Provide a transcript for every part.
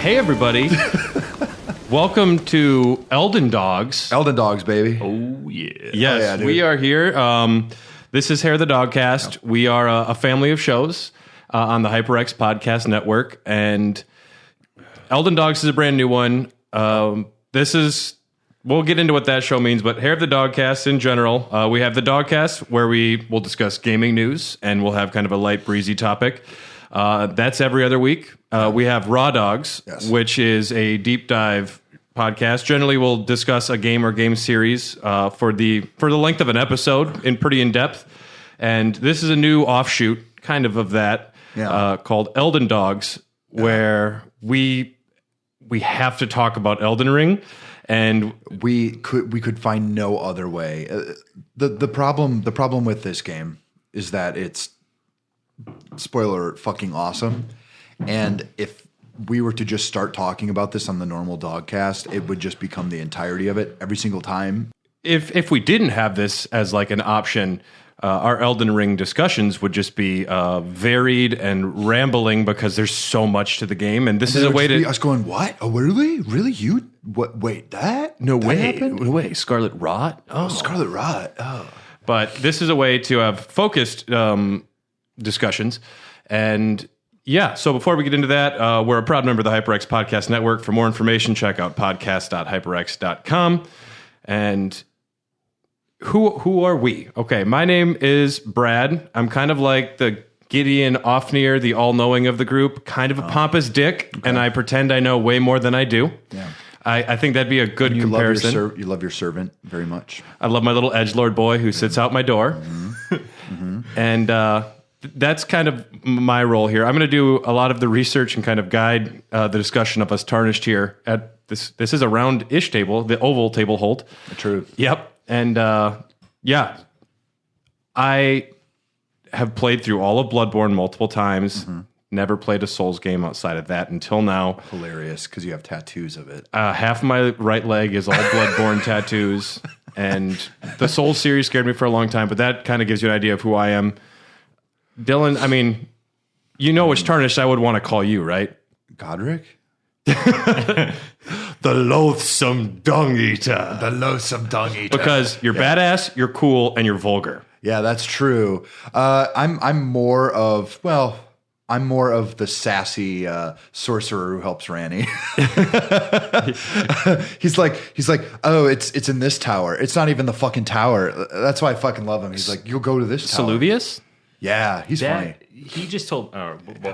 Hey, everybody. Welcome to Elden Dogs. Elden Dogs, baby. Oh, yeah. Yes, we are here. This is Hair the Dogcast. We are a family of shows on the HyperX Podcast Network, and Elden Dogs is a brand new one. We'll get into what that show means, but Hair of the Dogcast in general, we have the Dogcast where we will discuss gaming news, and we'll have kind of a light, breezy topic. That's every other week. We have Raw Dogs, which is a deep dive podcast. Generally, we'll discuss a game or game series for the length of an episode in depth. And this is a new offshoot, kind of that, called Elden Dogs, where we have to talk about Elden Ring, and we could find no other way. The problem with this game is that it's, spoiler alert, fucking awesome. And if we were to just start talking about this on the normal Dogcast, it would just become the entirety of it every single time. If we didn't have this as like an option, our Elden Ring discussions would just be varied and rambling because there's so much to the game. And this is a way to us going, what? Oh, really? Really? You? What? Wait, that? No that way. Happened? No way. Scarlet Rot? Oh, Scarlet Rot. Oh. But this is a way to have focused discussions. And yeah, so before we get into that, we're a proud member of the HyperX Podcast Network. For more information, check out podcast.hyperx.com. And who are we? Okay, my name is Brad. I'm kind of like the Gideon Ofnir, the all-knowing of the group, kind of a pompous dick, and I pretend I know way more than I do. Yeah. I think that'd be a good comparison. You love your servant very much. I love my little edgelord boy who sits out my door. And that's kind of my role here. I'm going to do a lot of the research and kind of guide the discussion of us Tarnished here. At this is a round-ish table, the oval table hold. True. Yep. And I have played through all of Bloodborne multiple times. Never played a Souls game outside of that until now. Hilarious, because you have tattoos of it. Half of my right leg is all Bloodborne tattoos. And the Souls series scared me for a long time, but that kind of gives you an idea of who I am. Dylan, I mean, you know which Tarnished I would want to call you, right? Godric? The loathsome dung eater. The loathsome dung eater. Because you're badass, you're cool, and you're vulgar. Yeah, that's true. I'm more of the sassy sorcerer who helps Ranni. he's like, oh, it's in this tower. It's not even the fucking tower. That's why I fucking love him. He's like, you'll go to this tower. Saluvius? Yeah, he's funny. He just told...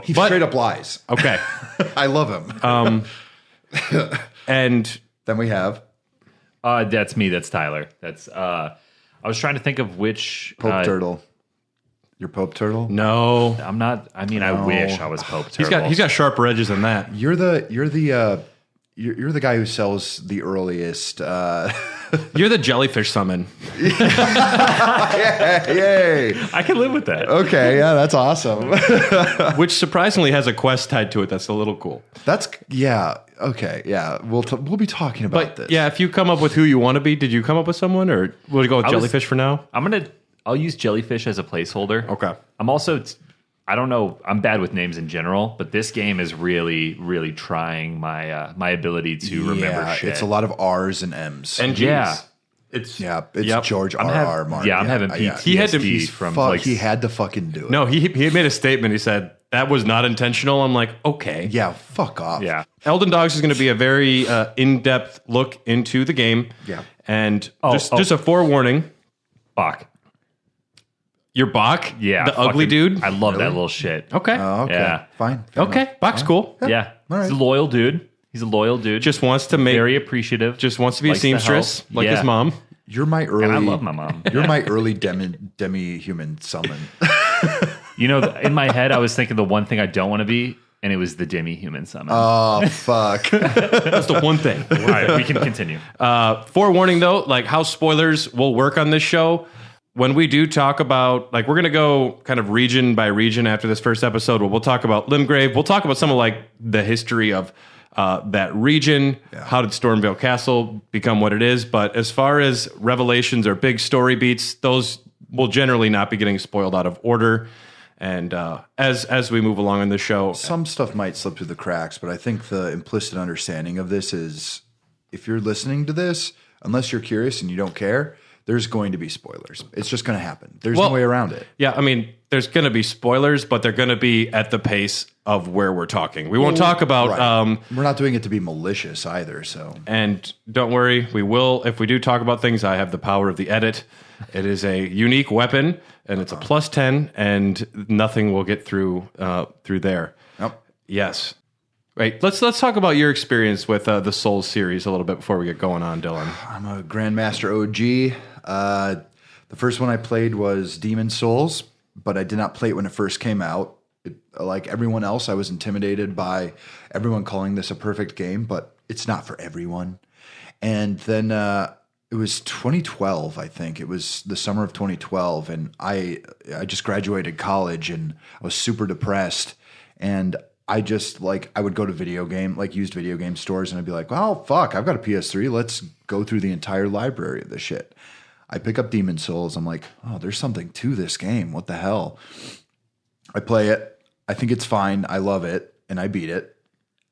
He straight up lies. Okay. I love him. And then we have... that's me. That's Tyler. That's... I was trying to think of which... Pope Turtle. You're Pope Turtle? no. I'm not... I mean, I wish I was Pope Turtle. He's got sharper edges than that. You're the guy who sells the earliest... You're the jellyfish summon. Yay! I can live with that. Okay, yeah, that's awesome. Which surprisingly has a quest tied to it that's a little cool. Okay, yeah. We'll be talking about this. Yeah, if you come up with who you want to be, did you come up with someone, or will you go with jellyfish for now? I'll use jellyfish as a placeholder. Okay. I'm also... I don't know. I'm bad with names in general, but this game is really, really trying my my ability to remember shit. It's a lot of R's and M's. And G's. It's George R.R. Martin. Yeah, I'm having PTSD He had to from he had to fucking do it. No, he made a statement. He said, that was not intentional. I'm like, okay. Yeah, fuck off. Yeah. Elden Dogs is going to be a very in-depth look into the game. Yeah. And just a forewarning. Bach. You're Bach? Yeah. The ugly dude? I love that little shit. Okay. Okay. Yeah. Fine. Okay. Bach's cool. Yeah. All right. He's a loyal dude. Just wants to make... Very appreciative. Just wants to be a Likes the seamstress, help. like his mom. You're my early... And I love my mom. You're my early demi-human summon. You know, in my head, I was thinking the one thing I don't want to be, and it was the demi-human summon. Oh, fuck. That's the one thing. All right, we can continue. Forewarning, though, like how spoilers will work on this show. When we do talk about, like, we're going to go kind of region by region after this first episode. We'll talk about Limgrave. We'll talk about some of, like, the history of that region. Yeah. How did Stormvale Castle become what it is? But as far as revelations or big story beats, those will generally not be getting spoiled out of order. And as we move along in the show, Some stuff might slip through the cracks, but I think the implicit understanding of this is if you're listening to this, unless you're curious and you don't care, there's going to be spoilers. It's just going to happen. There's no way around it. Yeah, I mean, there's going to be spoilers, but they're going to be at the pace of where we're talking. We won't talk about... Right. We're not doing it to be malicious either, so... And don't worry, we will. If we do talk about things, I have the power of the edit. It is a unique weapon, and it's a plus 10, and nothing will get through there. Yep. Yes. Right. Let's talk about your experience with the Souls series a little bit before we get going on, Dylan. I'm a Grandmaster OG. The first one I played was Demon Souls, but I did not play it when it first came out. Like everyone else, I was intimidated by everyone calling this a perfect game, but it's not for everyone. And then it was 2012, I think. It was the summer of 2012, and I just graduated college, and I was super depressed. And I just I would go to used video game stores, and I'd be like, "Well, fuck, I've got a PS3. Let's go through the entire library of this shit." I pick up Demon Souls. I'm like, "Oh, there's something to this game. What the hell?" I play it. I think it's fine. I love it, and I beat it.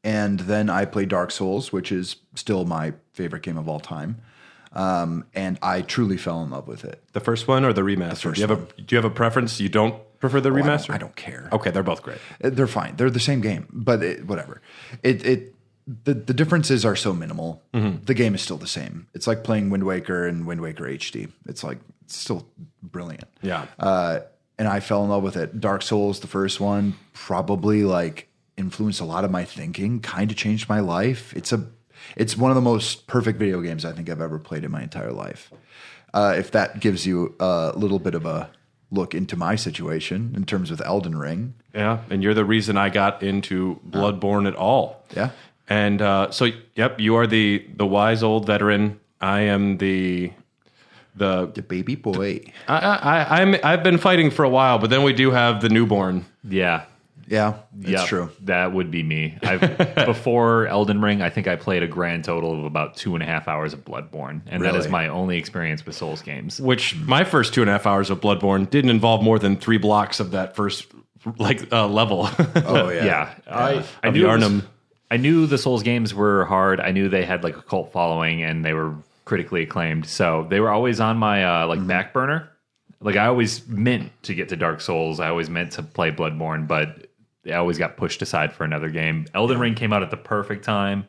And then I play Dark Souls, which is still my favorite game of all time. And I truly fell in love with it. The first one or the remaster? Do you have a preference? You don't prefer the remaster? I don't care. Okay, they're both great. They're fine. They're the same game, but whatever. The differences are so minimal. Mm-hmm. The game is still the same. It's like playing Wind Waker and Wind Waker HD. It's still brilliant. Yeah. And I fell in love with it. Dark Souls, the first one, probably influenced a lot of my thinking, kind of changed my life. It's one of the most perfect video games I think I've ever played in my entire life. If that gives you a little bit of a look into my situation in terms of Elden Ring. Yeah, and you're the reason I got into Bloodborne at all. Yeah. And so, yep, you are the wise old veteran. I am the baby boy. I've been fighting for a while, but then we do have the newborn. Yeah. Yeah, it's true. That would be me. Before Elden Ring, I think I played a grand total of about 2.5 hours of Bloodborne, and that is my only experience with Souls games. Which my first 2.5 hours of Bloodborne didn't involve more than 3 blocks of that first level. Oh yeah, I knew the Souls games were hard. I knew they had a cult following, and they were critically acclaimed. So they were always on my back burner. I always meant to get to Dark Souls. I always meant to play Bloodborne, but I always got pushed aside for another game. Elden Ring came out at the perfect time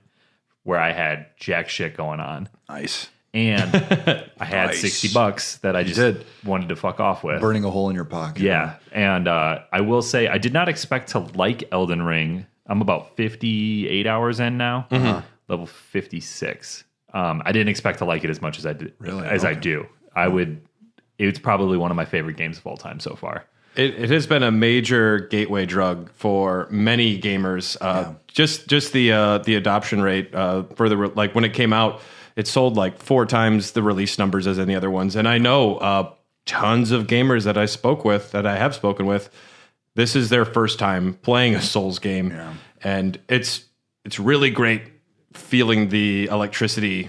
where I had jack shit going on. Nice. And I had $60 that I just wanted to fuck off with. Burning a hole in your pocket. Yeah. And I will say, I did not expect to like Elden Ring. I'm about 58 hours in now, level 56. I didn't expect to like it as much as I did. Really? I do. It's probably one of my favorite games of all time so far. It has been a major gateway drug for many gamers. Just the adoption rate for when it came out, it sold 4 times the release numbers as any other ones. And I know tons of gamers that I have spoken with. This is their first time playing a Souls game, and it's really great feeling the electricity.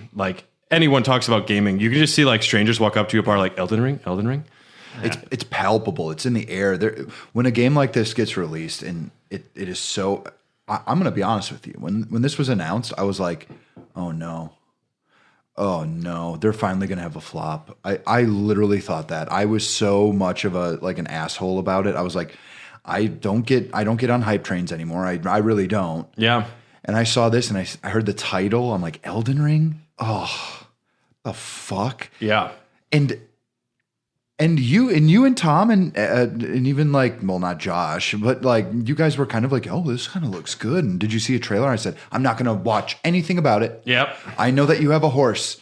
Anyone talks about gaming, you can just see strangers walk up to you and are Elden Ring. Yeah. It's palpable. It's in the air. When a game like this gets released, and it is so, I'm going to be honest with you. When this was announced, I was like, oh no, they're finally going to have a flop. I literally thought that. I was so much of an asshole about it. I was like, I don't get on hype trains anymore. I really don't. Yeah. And I saw this, and I heard the title. I'm like, Elden Ring? Oh, the fuck? Yeah. And you and Tom and even not Josh, but you guys were kind of oh, this kind of looks good. And did you see a trailer? I said, I'm not going to watch anything about it. Yep. I know that you have a horse.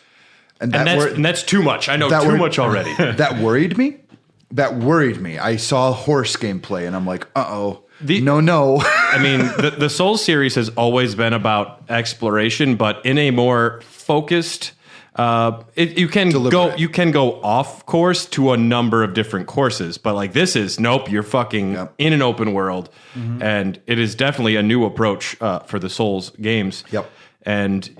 And that's too much. I know too much already. That worried me. I saw horse gameplay, and I'm like, uh-oh. No. I mean, the Souls series has always been about exploration, but in a more focused... you can go off course to a number of different courses, but this is nope. You're fucking in an open world, and it is definitely a new approach for the Souls games. Yep. And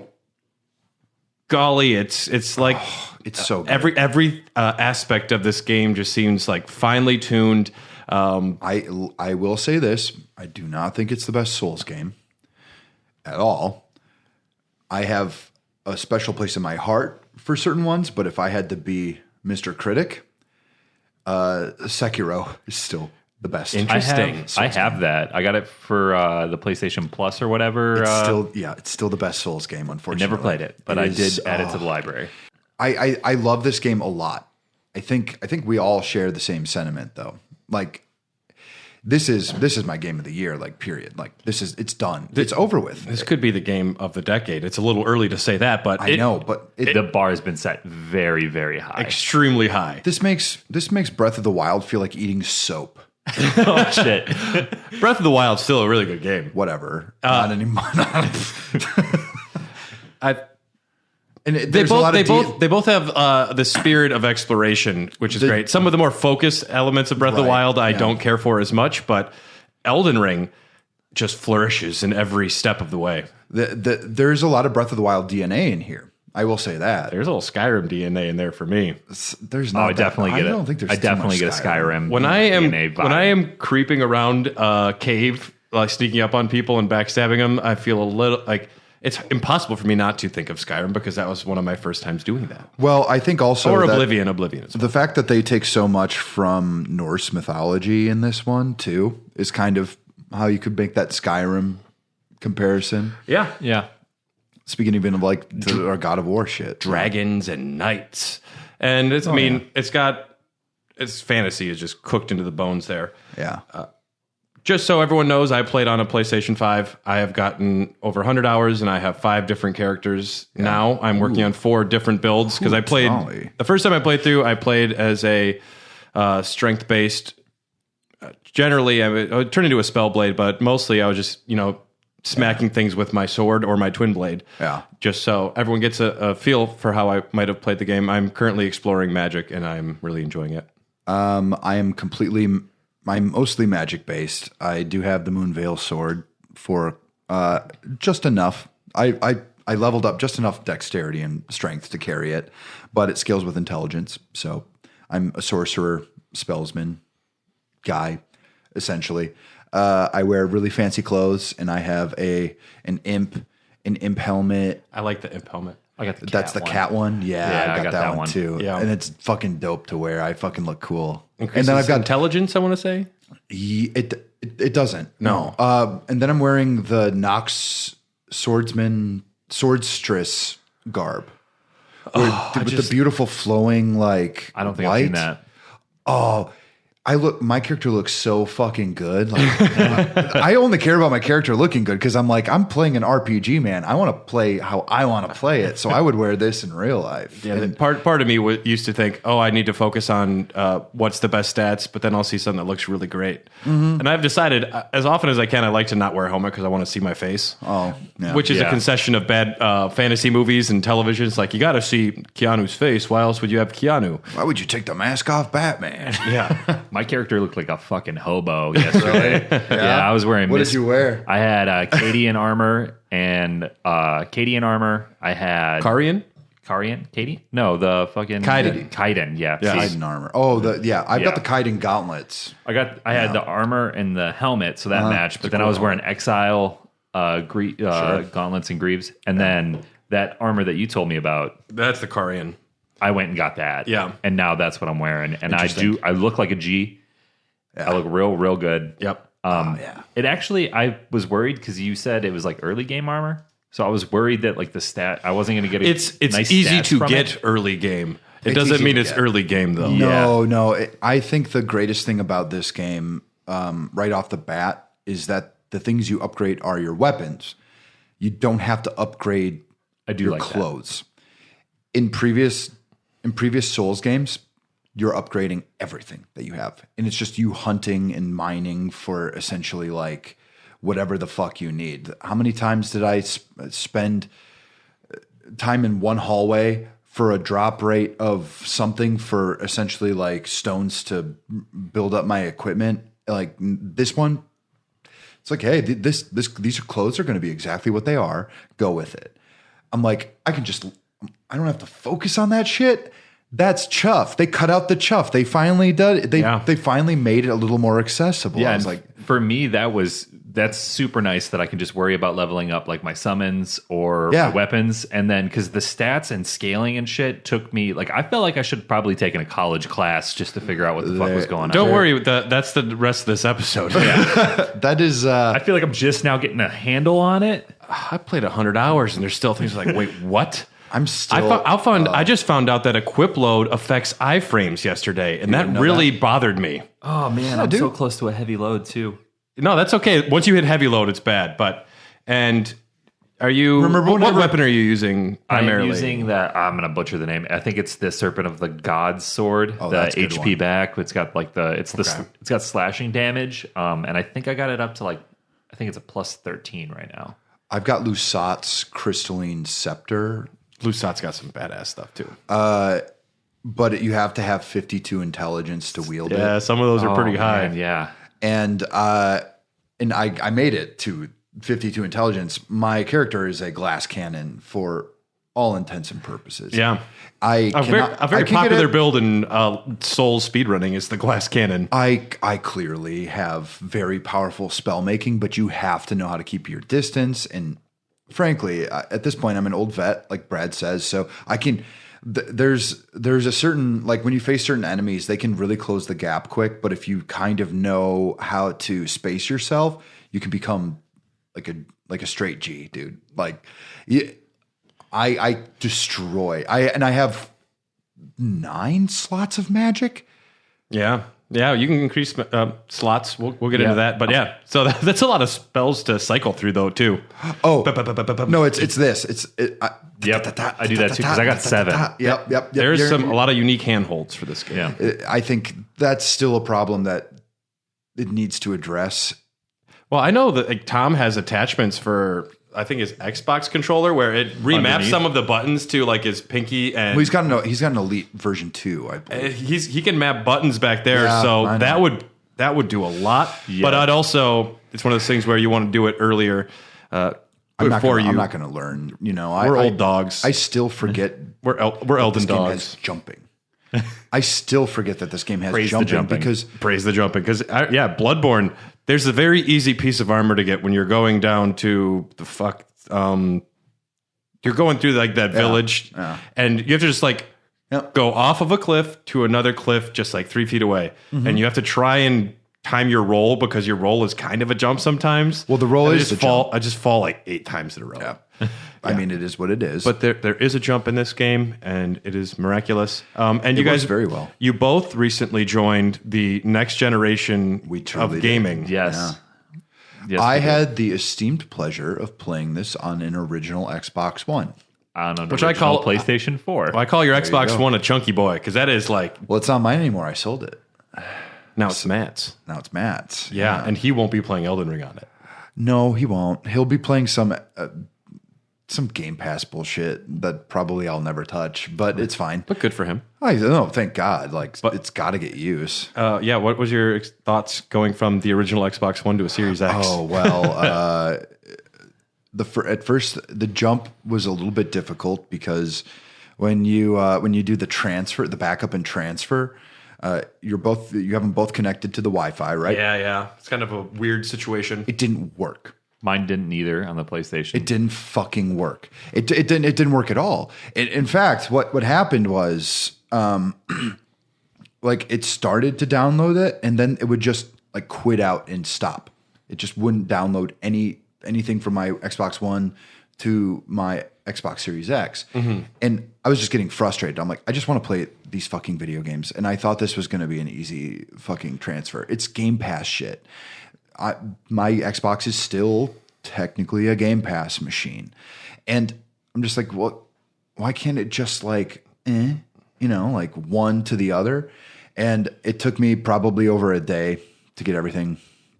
golly, it's like It's so good. every aspect of this game just seems like finely tuned. I will say this. I do not think it's the best Souls game at all. I have a special place in my heart for certain ones, but if I had to be Mr. Critic, Sekiro is still the best. Interesting. I have that. I got it for the PlayStation Plus or whatever. It's still the best Souls game, I unfortunately. never played it, but I did add it to the library. I love this game a lot. I think we all share the same sentiment though. Like this is my game of the year, like period. Like it's done. It's over with. This could be the game of the decade. It's a little early to say that, but I know, but The bar has been set very, very high. extremely high. this makes Breath of the Wild feel like eating soap. Oh, shit. Breath of the Wild's still a really good game. Whatever. Not anymore. They both have the spirit of exploration, which is great. Some of the more focused elements of Breath of the Wild I don't care for as much, but Elden Ring just flourishes in every step of the way. There's a lot of Breath of the Wild DNA in here. I will say that. There's a little Skyrim DNA in there for me. There's not. I definitely get it. I don't think there's. I too definitely much get a Skyrim. When I DNA vibe. am creeping around a cave, like sneaking up on people and backstabbing them, I feel a little like it's impossible for me not to think of Skyrim because that was one of my first times doing that. Well, I think also Or that Oblivion as well. the fact that they take so much from Norse mythology in this one too is kind of how you could make that Skyrim comparison. Yeah. Yeah. Speaking even of like our God of War shit, Dragons and knights. And it's its fantasy is just cooked into the bones there. Yeah. Just so everyone knows, I played on a PlayStation 5. I have gotten over 100 hours, and I have 5 different characters now. I'm working on 4 different builds because I played... Golly. The first time I played through, I played as a strength-based... generally, I would turn into a spell blade, but mostly I was just, smacking things with my sword or my twin blade. Yeah. Just so everyone gets a feel for how I might have played the game. I'm currently exploring magic, and I'm really enjoying it. I'm mostly magic based. I do have the Moonveil sword for just enough. I leveled up just enough dexterity and strength to carry it, but it scales with intelligence. So I'm a sorcerer, spellsman guy, essentially. I wear really fancy clothes, and I have an imp helmet. I like the imp helmet. I got the cat That's the one. cat one. Yeah, I got that one too. Yeah. And it's fucking dope to wear. I fucking look cool. Increases and then I've got intelligence, I want to say. it doesn't. No. And then I'm wearing the Nox swordstress garb. With the beautiful flowing like I don't think light. I've seen that. Oh, my character looks so fucking good. Like, I only care about my character looking good because I'm playing an RPG, man. I want to play how I want to play it. So I would wear this in real life. Yeah, part of me used to think, I need to focus on what's the best stats, but then I'll see something that looks really great. Mm-hmm. And I've decided, as often as I can, I like to not wear a helmet because I want to see my face. Oh, yeah. Which is a concession of bad fantasy movies and television. It's like, you got to see Keanu's face. Why else would you have Keanu? Why would you take the mask off Batman? Yeah. My character looked like a fucking hobo yesterday. Yeah, I was wearing. What did you wear? I had Cadian armor and Cadian armor. I had Carian? Katie? No, the fucking Kaiden. Yeah, Kaiden armor. Oh, I've got the Kaiden gauntlets. I had the armor and the helmet, so that matched. But then I was wearing Exile gauntlets and greaves, and then that armor that you told me about. That's the Carian. I went and got that. Yeah. And now that's what I'm wearing. And I look like a G. Yeah. I look real good. Yep. It actually, I was worried because you said it was like early game armor. So I was worried that like the stat, I wasn't going to get It's nice easy stats to from get it. early game. It doesn't mean it's early game though. No. I think the greatest thing about this game, right off the bat, is that the things you upgrade are your weapons. You don't have to upgrade your clothes. In previous Souls games, you're upgrading everything that you have. And it's just you hunting and mining for essentially like whatever the fuck you need. How many times did I spend time in one hallway for a drop rate of something for essentially like stones to build up my equipment? Like this one, it's like, hey, these clothes are going to be exactly what they are. Go with it. I'm like, I can just I don't have to focus on that shit. That's chuff. They cut out the chuff. They finally did. They finally made it a little more accessible. Yeah, I was like, for me, that's super nice that I can just worry about leveling up like my summons or my weapons, and then because the stats and scaling and shit took me like I felt like I should probably taken a college class just to figure out what the fuck was going on. Don't worry, that's the rest of this episode. that is. I feel like I'm just now getting a handle on it. I played 100 hours, and there's still things like, wait, what? I'm still. I just found out that equip load affects iframes yesterday, and that really bothered me. Oh man, I'm so close to a heavy load too. No, that's okay. Once you hit heavy load, it's bad. Are you? Remember what weapon are you using primarily? I'm using that. I'm gonna butcher the name. I think it's the Serpent of the Gods sword. Oh, the that's a good HP one. back. It's got like it's got slashing damage. And I think I got it up to I think it's a plus 13 right now. I've got Lusat's Crystalline Scepter. Lusat's got some badass stuff too. But you have to have 52 intelligence to wield it. Yeah, some of those are pretty high. Man, yeah. And I made it to 52 intelligence. My character is a glass cannon for all intents and purposes. Yeah. A very popular build in Soul speedrunning is the glass cannon. I clearly have very powerful spell making, but you have to know how to keep your distance. And frankly, at this point, I'm an old vet, like Brad says, so I can. There's a certain, like when you face certain enemies, they can really close the gap quick. But if you kind of know how to space yourself, you can become like a straight G, dude. Like, I destroy. I have 9 slots of magic. Yeah. Yeah, you can increase slots. We'll get into that. But yeah, so that's a lot of spells to cycle through, though, too. Oh, no, it's this. Yep, I do that too because I got 7. Yep. There's a lot of unique handholds for this game. Yeah. I think that's still a problem that it needs to address. Well, I know that Tom has attachments for, I think, his Xbox controller where it remaps Underneath. some of the buttons to like his pinky, and Well, he's got an Elite version 2, I believe. he can map buttons back there, Yeah, so I know. that would do a lot. Yeah. But it's one of those things where you want to do it earlier. I'm not going to learn. We're old dogs. I still forget. We're Elden this game Dogs. has jumping. I still forget that this game has Praise the jumping. because Praise the jumping, because Bloodborne. There's a very easy piece of armor to get when you're going down to the fuck. You're going through like that village, and you have to just go off of a cliff to another cliff, just like 3 feet away, and you have to try and time your roll because your roll is kind of a jump sometimes. Well, the roll is the jump. I just fall like 8 times in a row. Yeah. I mean, it is what it is. But there is a jump in this game, and it is miraculous. And you works guys very well. You both recently joined the next generation truly of gaming. did. Yes. Yes, I we did. had the esteemed pleasure of playing this on an original Xbox One. On an Which I original call- PlayStation 4. Well, I call your you Xbox go. One a chunky boy because that is like Well, it's not mine anymore. I sold it. now it's Matt's. Now it's Matt's. Yeah, and he won't be playing Elden Ring on it. No, he won't. He'll be playing some Game Pass bullshit that probably I'll never touch, but it's fine. But good for him. I know, thank God. It's got to get use. Yeah, what was your thoughts going from the original Xbox One to a Series X? Oh well, at first the jump was a little bit difficult because when you do the transfer, the backup and transfer, you have them both connected to the Wi-Fi, right? Yeah. It's kind of a weird situation. It didn't work. Mine didn't either on the PlayStation. It didn't fucking work. It didn't work at all. In fact, what happened was it started to download it and then it would just quit out and stop. It just wouldn't download anything from my Xbox One to my Xbox Series X. Mm-hmm. And I was just getting frustrated. I'm like, I just want to play these fucking video games. And I thought this was going to be an easy fucking transfer. It's Game Pass shit. My Xbox is still technically a Game Pass machine. And I'm just like, well, why can't it just one to the other? And it took me probably over a day to get everything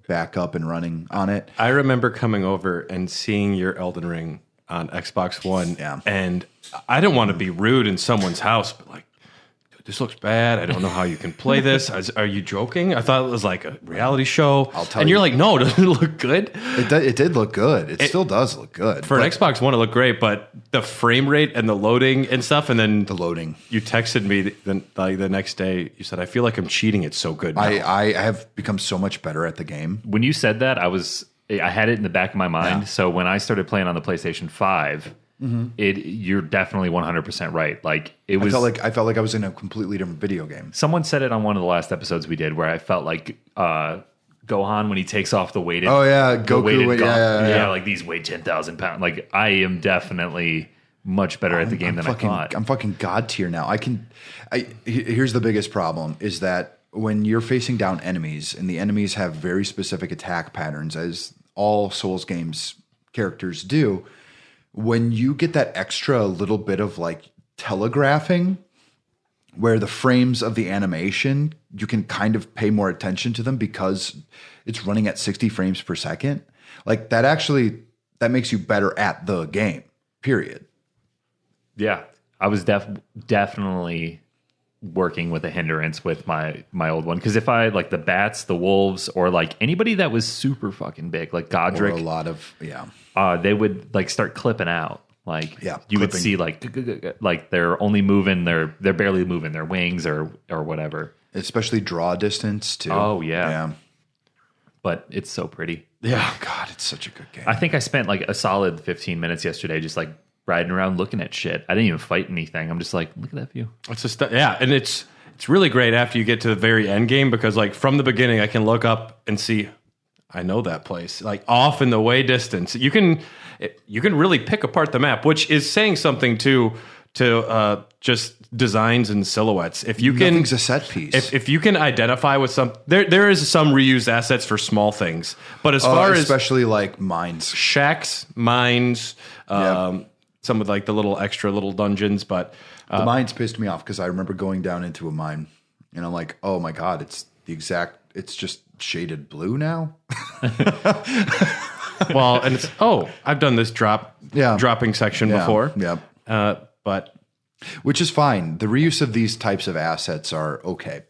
back up and running on it. I remember coming over and seeing your Elden Ring on Xbox One. Yeah. And I didn't want to be rude in someone's house, but this looks bad. I don't know how you can play this. Are you joking? I thought it was like a reality show. I'll tell and you. you're like, no, doesn't it look good? It did look good. It still does look good. For an Xbox One, it looked great, but the frame rate and the loading and stuff, and then the loading. you texted me the next day. You said, I feel like I'm cheating. It's so good now. I have become so much better at the game. When you said that, I had it in the back of my mind. Yeah. So when I started playing on the PlayStation 5, you're definitely 100% right. Like it was. I felt like I was in a completely different video game. Someone said it on one of the last episodes we did, where I felt like Gohan when he takes off the weighted. Oh yeah, the Goku. weighted Yeah. like these weigh 10,000 pounds. Like I am definitely much better at the game than I thought. I'm fucking god tier now. Here's the biggest problem is that when you're facing down enemies and the enemies have very specific attack patterns, as all Souls games characters do, when you get that extra little bit of like telegraphing where the frames of the animation, you can kind of pay more attention to them because it's running at 60 frames per second. Like that makes you better at the game, period. Yeah, I was definitely working with a hindrance with my old one, because if I like the bats, the wolves, or like anybody that was super fucking big, like Or Godric, a lot of, yeah. they would like start clipping out. Like you would clipping. see like they're only moving, they're barely moving their wings or whatever. Especially draw distance too. Oh, yeah. Yeah. But it's so pretty. yeah. God, it's such a good game. I think I spent like a solid 15 minutes yesterday just like riding around looking at shit. I didn't even fight anything. I'm just like, look at that view. It's just and it's really great after you get to the very end game, because like from the beginning I can look up and see, I know that place, like off in the way distance. You can really pick apart the map, which is saying something to just designs and silhouettes. If you can, Nothing's a set piece. if you can identify with some, there is some reused assets for small things, but as far as especially like mines. shacks, mines, some of like the extra little dungeons, but The mines pissed me off because I remember going down into a mine and I'm like, oh my God, it's just shaded blue now. well, and it's I've done this dropping section before. Yeah. But Which is fine. The reuse of these types of assets are okay.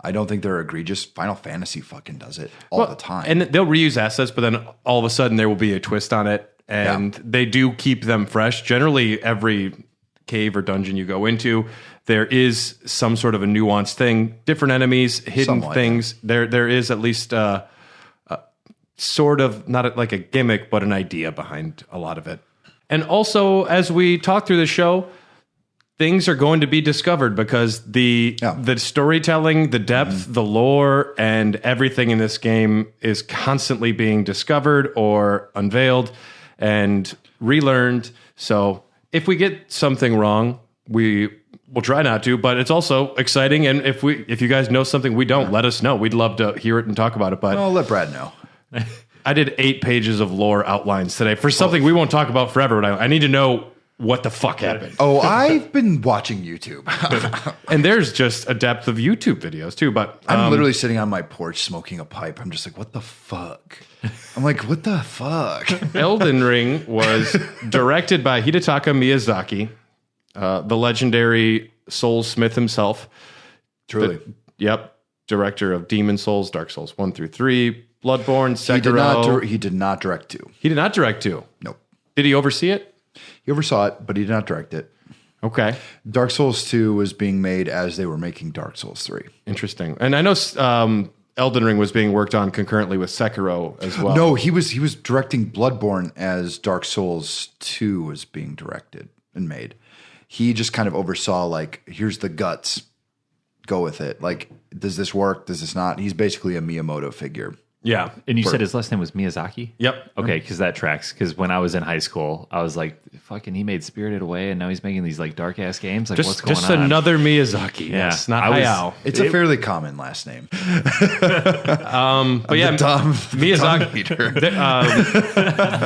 I don't think they're egregious. Final Fantasy fucking does it all the time. And they'll reuse assets, but then all of a sudden there will be a twist on it, and they do keep them fresh. Generally, every cave or dungeon you go into, there is some sort of a nuanced thing, different enemies, hidden things. Yeah. There is at least sort of not like a gimmick, but an idea behind a lot of it. And also, as we talk through the show, things are going to be discovered because the storytelling, the depth, the lore, and everything in this game is constantly being discovered or unveiled and relearned. So if we get something wrong, we will try not to, but it's also exciting. And if you guys know something we don't, let us know. We'd love to hear it and talk about it. But I'll let Brad know. I did 8 pages of lore outlines today for something we won't talk about forever, but I need to know what the fuck happened. Oh, I've been watching YouTube. And there's just a depth of YouTube videos too. But I'm literally sitting on my porch smoking a pipe. I'm just like, what the fuck? I'm like, what the fuck? Elden Ring was directed by Hidetaka Miyazaki, the legendary Soulsmith himself. Truly. Director of Demon Souls, Dark Souls 1 through 3, Bloodborne, Sekiro. He did not direct 2. He did not direct 2. Nope. Did he oversee it? He oversaw it, but he did not direct it. Okay. Dark Souls 2 was being made as they were making Dark Souls 3. Interesting. And I know Elden Ring was being worked on concurrently with Sekiro as well. No, he was directing Bloodborne as Dark Souls 2 was being directed and made. He just kind of oversaw, like, here's the guts. Go with it. Like, does this work? Does this not? He's basically a Miyamoto figure. Yeah. And you said his last name was Miyazaki? Yep. Okay, because that tracks. Because when I was in high school, I was like, fucking, he made Spirited Away, and now he's making these, like, dark-ass games? Like, what's going on? Just another Miyazaki. Yeah. Yes, not Hayao. It's a fairly common last name. But yeah, Miyazaki.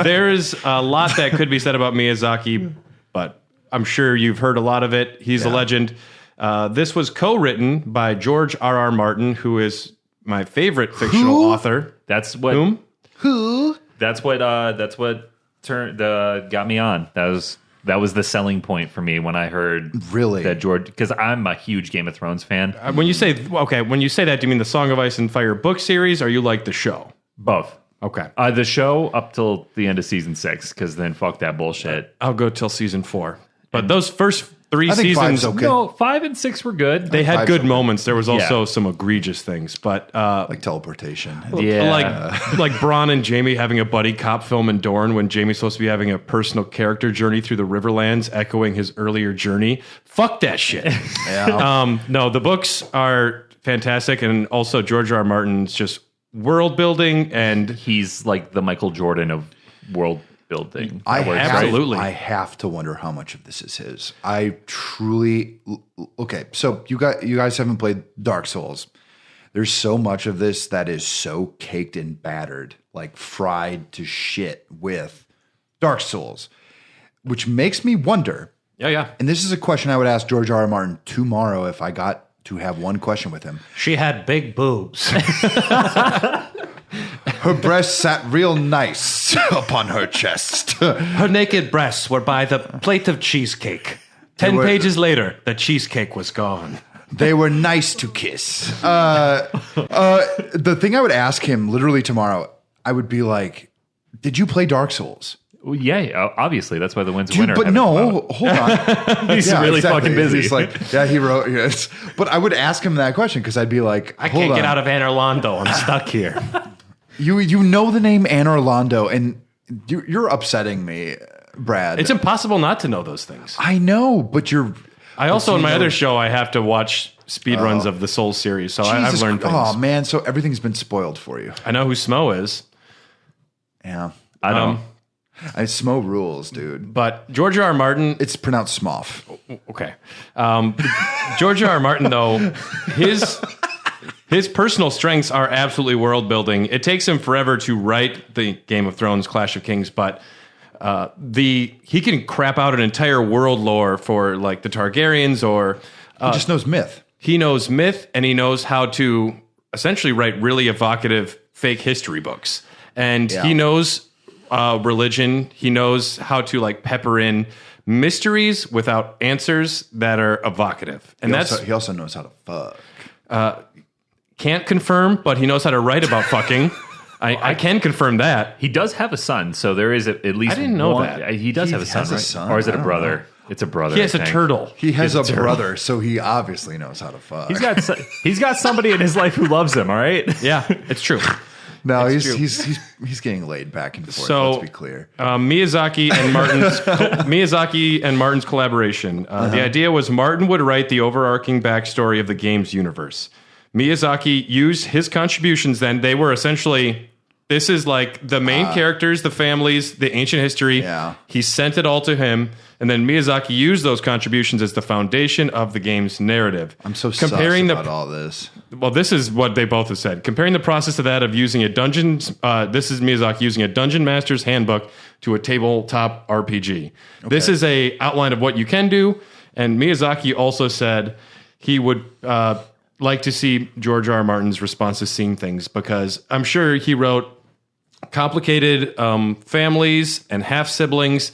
There's a lot that could be said about Miyazaki, but I'm sure you've heard a lot of it. He's a legend. This was co-written by George R.R. Martin, who is my favorite fictional author. That's what. Who? That's what got me on. That was That was the selling point for me when I heard that George, because I'm a huge Game of Thrones fan. When you say that, do you mean the Song of Ice and Fire book series, or you like the show? Both. Okay. The show up till the end of season 6, because then fuck that bullshit. I'll go till season 4. But those first 3 seasons, okay. No, 5 and 6 were good. they had good moments. There was also some egregious things, but like teleportation. like Bronn and Jaime having a buddy cop film in Dorne when Jaime's supposed to be having a personal character journey through the Riverlands, echoing his earlier journey. Fuck that shit. No, the books are fantastic, and also George R. R. Martin's just world building, and he's like the Michael Jordan of world building. I have to wonder how much of this is his. I truly okay. So you guys haven't played Dark Souls. There's so much of this that is so caked and battered, like fried to shit with Dark Souls, which makes me wonder. Yeah. And this is a question I would ask George R. R. Martin tomorrow if I got to have one question with him. She had big boobs. Her breasts sat real nice upon her chest. Her naked breasts were by the plate of cheesecake. 10 pages later, the cheesecake was gone. They were nice to kiss. The thing I would ask him literally tomorrow, I would be like, did you play Dark Souls? Well, yeah, obviously. That's why the win's a winner. But no, hold on. He's really fucking busy. He's like, he wrote, yes. But I would ask him that question because I'd be like, I can't get out of Anne Orlando. I'm stuck here. You know the name Anne Orlando, and you're upsetting me, Brad. It's impossible not to know those things. I know, but you're... I also, in my other show, I have to watch speedruns of the Souls series, so I've learned things. Oh, man, so everything's been spoiled for you. I know who Smo is. Yeah. I don't. Smo rules, dude. But George R. R. Martin... It's pronounced Smoff. Okay. George R. R. Martin, though, his personal strengths are absolutely world building. It takes him forever to write the Game of Thrones, Clash of Kings, but he can crap out an entire world lore for like the Targaryens, or He just knows myth. He knows myth, and he knows how to essentially write really evocative fake history books. And he knows religion. He knows how to like pepper in mysteries without answers that are evocative. And he also knows how to fuck. Can't confirm, but he knows how to write about fucking. I can confirm that. He does have a son, so there is at least I didn't know one. that. He does have a son, right? Or is it a brother? It's a brother. He has a turtle. He has a brother, so he obviously knows how to fuck. He's got somebody in his life who loves him, all right? Yeah, it's true. No, he's getting laid back and forth. So, let's be clear. Miyazaki and Martin's collaboration. The idea was Martin would write the overarching backstory of the game's universe. Miyazaki used his contributions. Then they were essentially, this is like the main characters, the families, the ancient history. Yeah. He sent it all to him, and then Miyazaki used those contributions as the foundation of the game's narrative. I'm so comparing about all this. Well, this is what they both have said. Comparing the process of that of using a dungeon, this is Miyazaki using a dungeon master's handbook to a tabletop RPG. Okay. This is a outline of what you can do. And Miyazaki also said he would like to see George R. R. Martin's response to seeing things, because I'm sure he wrote complicated families and half siblings.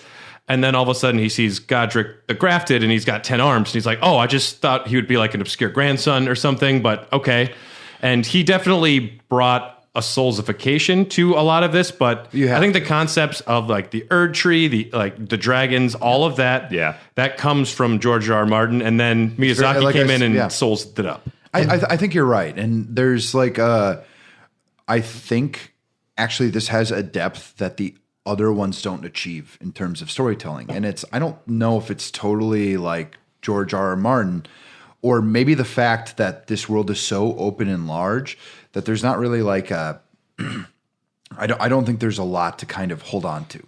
And then all of a sudden he sees Godric the Grafted and he's got 10 arms. And he's like, oh, I just thought he would be like an obscure grandson or something, but okay. And he definitely brought a soulsification to a lot of this, but I think the concepts of like the Erd Tree, the dragons, all of that, that comes from George R. R. Martin. And then Miyazaki came in and soulsed it up. I think you're right. And there's like, I think actually this has a depth that the other ones don't achieve in terms of storytelling. And I don't know if it's totally like George R. R. Martin, or maybe the fact that this world is so open and large that there's not really like I don't think there's a lot to kind of hold on to.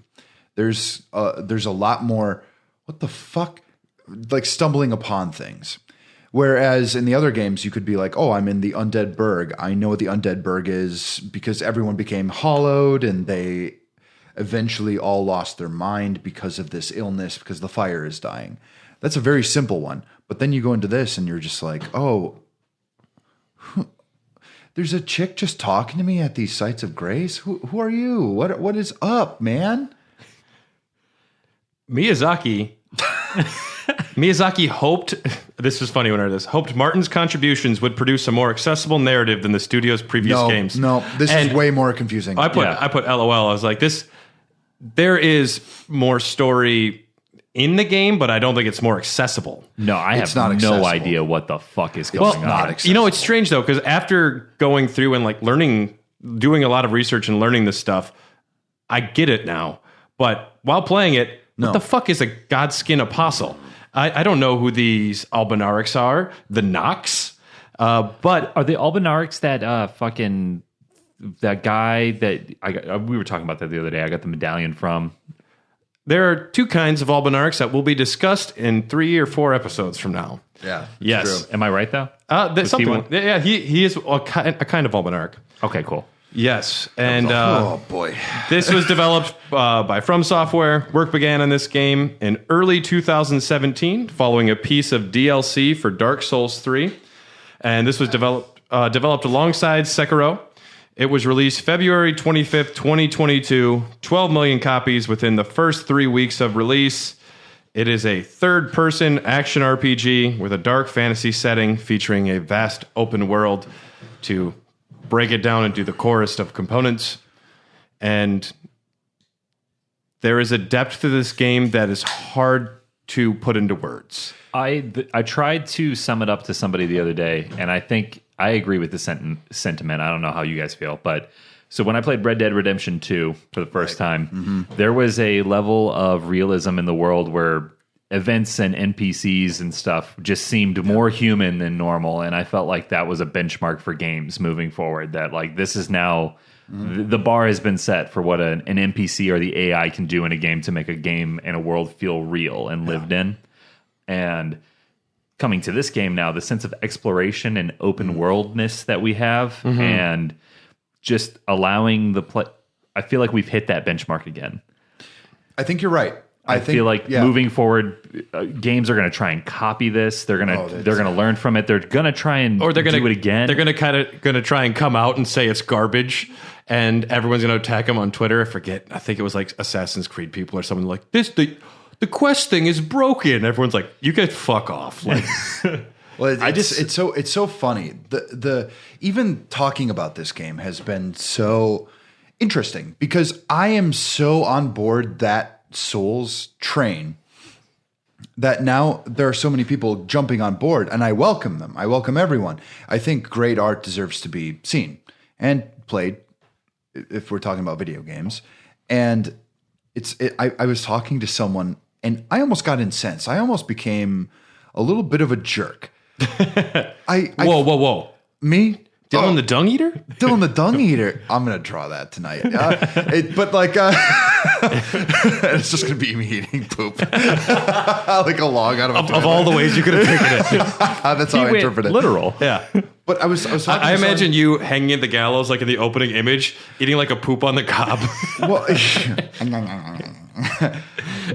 There's a lot more, what the fuck, like stumbling upon things. Whereas in the other games, you could be like, oh, I'm in the Undead Burg. I know what the Undead Burg is because everyone became hollowed and they eventually all lost their mind because of this illness, because the fire is dying. That's a very simple one. But then you go into this and you're just like, oh, there's a chick just talking to me at these sites of grace. Who are you? What is up, man? Miyazaki hoped, this was funny when I read this, hoped Martin's contributions would produce a more accessible narrative than the studio's previous games. No, this is way more confusing. I put LOL. I was like, there is more story in the game, but I don't think it's more accessible. No, I have no idea what the fuck is going on. It's strange though, because after going through and like doing a lot of research and learning this stuff, I get it now. But while playing it, what the fuck is a Godskin Apostle? I don't know who these Albinarics are. The Nox? But are the Albinarics that guy that we were talking about that the other day? I got the medallion from. There are two kinds of Albinarics that will be discussed in 3 or 4 episodes from now. Yeah. Yes. True. Am I right though? Yeah, he is a kind of Albinaric. Okay, cool. Yes, and oh boy, this was developed by From Software. Work began on this game in early 2017, following a piece of DLC for Dark Souls 3, and this was developed alongside Sekiro. It was released February 25th, 2022. 12 million copies within the first 3 weeks of release. It is a third-person action RPG with a dark fantasy setting featuring a vast open world to break it down into the corest of components. And there is a depth to this game that is hard to put into words. I tried to sum it up to somebody the other day, and I think I agree with the sentiment. I don't know how you guys feel, but so when I played Red Dead Redemption 2 for the first time, there was a level of realism in the world where events and NPCs and stuff just seemed more human than normal, and I felt like that was a benchmark for games moving forward, that like this is now the bar has been set for what an NPC or the AI can do in a game to make a game and a world feel real and lived in. And coming to this game now, the sense of exploration and open worldness that we have, and just allowing the play, I feel like we've hit that benchmark again. I think you're right. I feel like moving forward, games are going to try and copy this. They're going to learn from it. They're going to try and do it again. They're going to try and come out and say it's garbage, and everyone's going to attack them on Twitter. I think it was like Assassin's Creed people or something like this. The quest thing is broken. Everyone's like, you guys fuck off. Like, well, it's so funny. The even talking about this game has been so interesting because I am so on board that Souls train that now there are so many people jumping on board, and I welcome them. I welcome everyone. I think great art deserves to be seen and played if we're talking about video games. And I was talking to someone and I almost got incensed. I almost became a little bit of a jerk. Whoa. Me? Dylan the Dung Eater? Dylan the Dung Eater. I'm going to draw that tonight. It's just going to be me eating poop. Like a log out of a toilet. Of all the ways you could have taken it. That's how I interpret it. Literal. Yeah. But I was talking I imagine you hanging in the gallows, like in the opening image, eating like a poop on the cob. Well,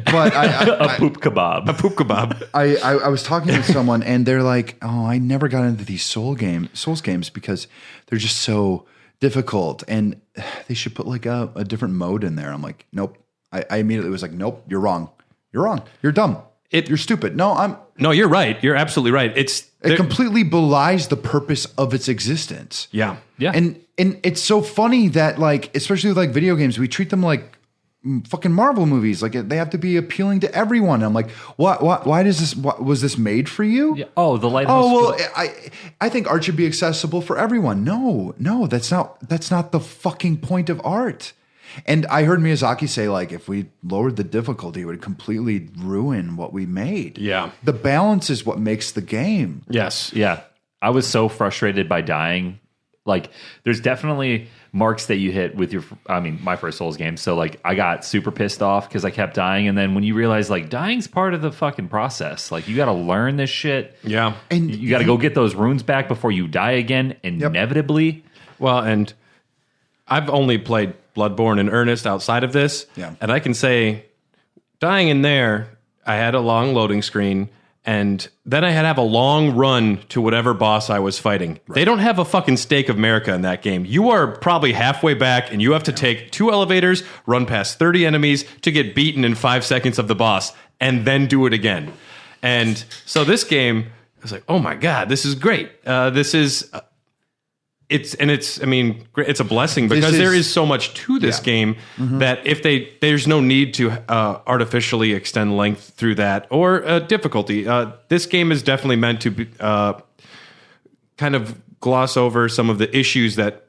but a poop kebab. A poop kebab. I was talking to someone and they're like, "Oh, I never got into these Souls games because they're just so difficult, and they should put like a different mode in there." I'm like, "Nope." I immediately was like, "Nope, you're wrong. You're wrong. You're dumb. You're stupid." No, you're right. You're absolutely right. It completely belies the purpose of its existence. Yeah. And it's so funny that like, especially with like video games, we treat them like fucking Marvel movies. Like they have to be appealing to everyone. I'm like, why does this? Was this made for you? Yeah. Oh, the lighthouse. Oh well, I think art should be accessible for everyone. No, that's not the fucking point of art. And I heard Miyazaki say, like, if we lowered the difficulty, it would completely ruin what we made. Yeah. The balance is what makes the game. Yes. Yeah. I was so frustrated by dying. Like, there's definitely marks that you hit with my first Souls game. So, like, I got super pissed off because I kept dying. And then when you realize, like, dying's part of the fucking process. Like, you got to learn this shit. Yeah. And you got to go get those runes back before you die again, inevitably. Well, and I've only played Bloodborne in earnest outside of this. Yeah. And I can say, dying in there, I had a long loading screen, And then I had to have a long run to whatever boss I was fighting. Right. They don't have a fucking Stake of America in that game. You are probably halfway back, and you have to take 2 elevators, run past 30 enemies to get beaten in 5 seconds of the boss, and then do it again. And so this game, I was like, oh my God, this is great. It's a blessing because there is so much to this game that if there's no need to artificially extend length through that or difficulty. This game is definitely meant to be, kind of gloss over some of the issues that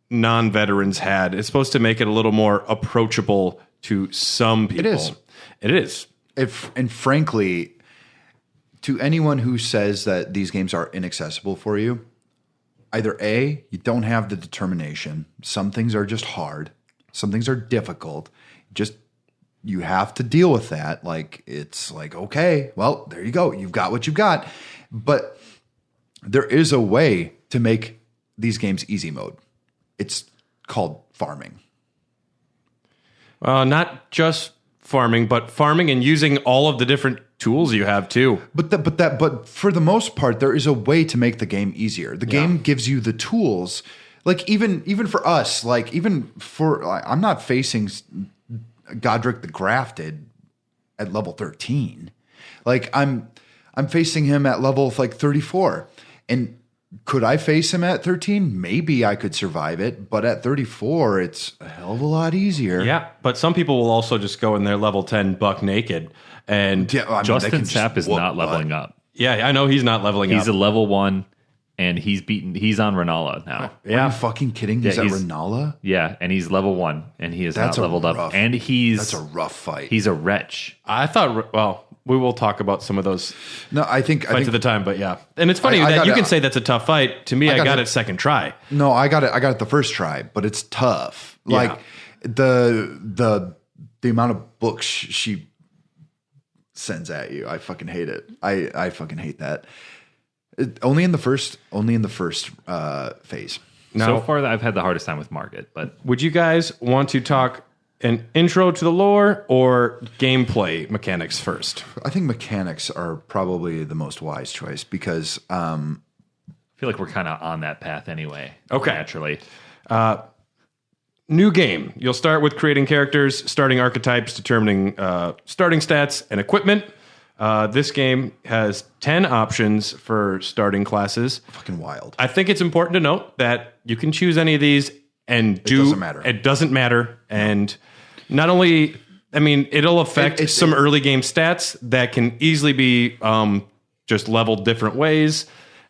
non-veterans had. It's supposed to make it a little more approachable to some people. It is. And frankly, to anyone who says that these games are inaccessible for you, either A, you don't have the determination. Some things are just hard. Some things are difficult. You have to deal with that. Like, it's like, okay, well, there you go. You've got what you've got. But there is a way to make these games easy mode. It's called farming. Not just farming, but farming and using all of the different tools you have too. But for the most part, there is a way to make the game easier. The game gives you the tools. Like even for us, I'm not facing Godric the Grafted at level 13. Like I'm facing him at level 34. And could I face him at 13? Maybe I could survive it, but at 34, it's a hell of a lot easier. Yeah, but some people will also just go in their level 10 buck naked. And Justin Sapp is not leveling up. Yeah, I know he's not leveling up. He's a level 1, and he's on Renala now. Are you fucking kidding? He's at Renala? Yeah, and he's level 1, and he is not leveled up. And that's a rough fight. He's a wretch. I thought, well, we will talk about some of those fights at the time, but yeah. And it's funny that you can say that's a tough fight. To me, I got it second try. No, I got it the first try, but it's tough. Yeah. Like the amount of books she sends at you, I fucking hate it. I fucking hate that. Only in the first phase. Now, so far, I've had the hardest time with Market. But would you guys want to talk an intro to the lore or gameplay mechanics first? I think mechanics are probably the most wise choice because I feel like we're kind of on that path anyway. Okay. Naturally. New game. You'll start with creating characters, starting archetypes, determining starting stats and equipment. This game has 10 options for starting classes. Fucking wild. I think it's important to note that you can choose any of these and it doesn't matter. It doesn't matter. And not only, it'll affect some early game stats that can easily be just leveled different ways.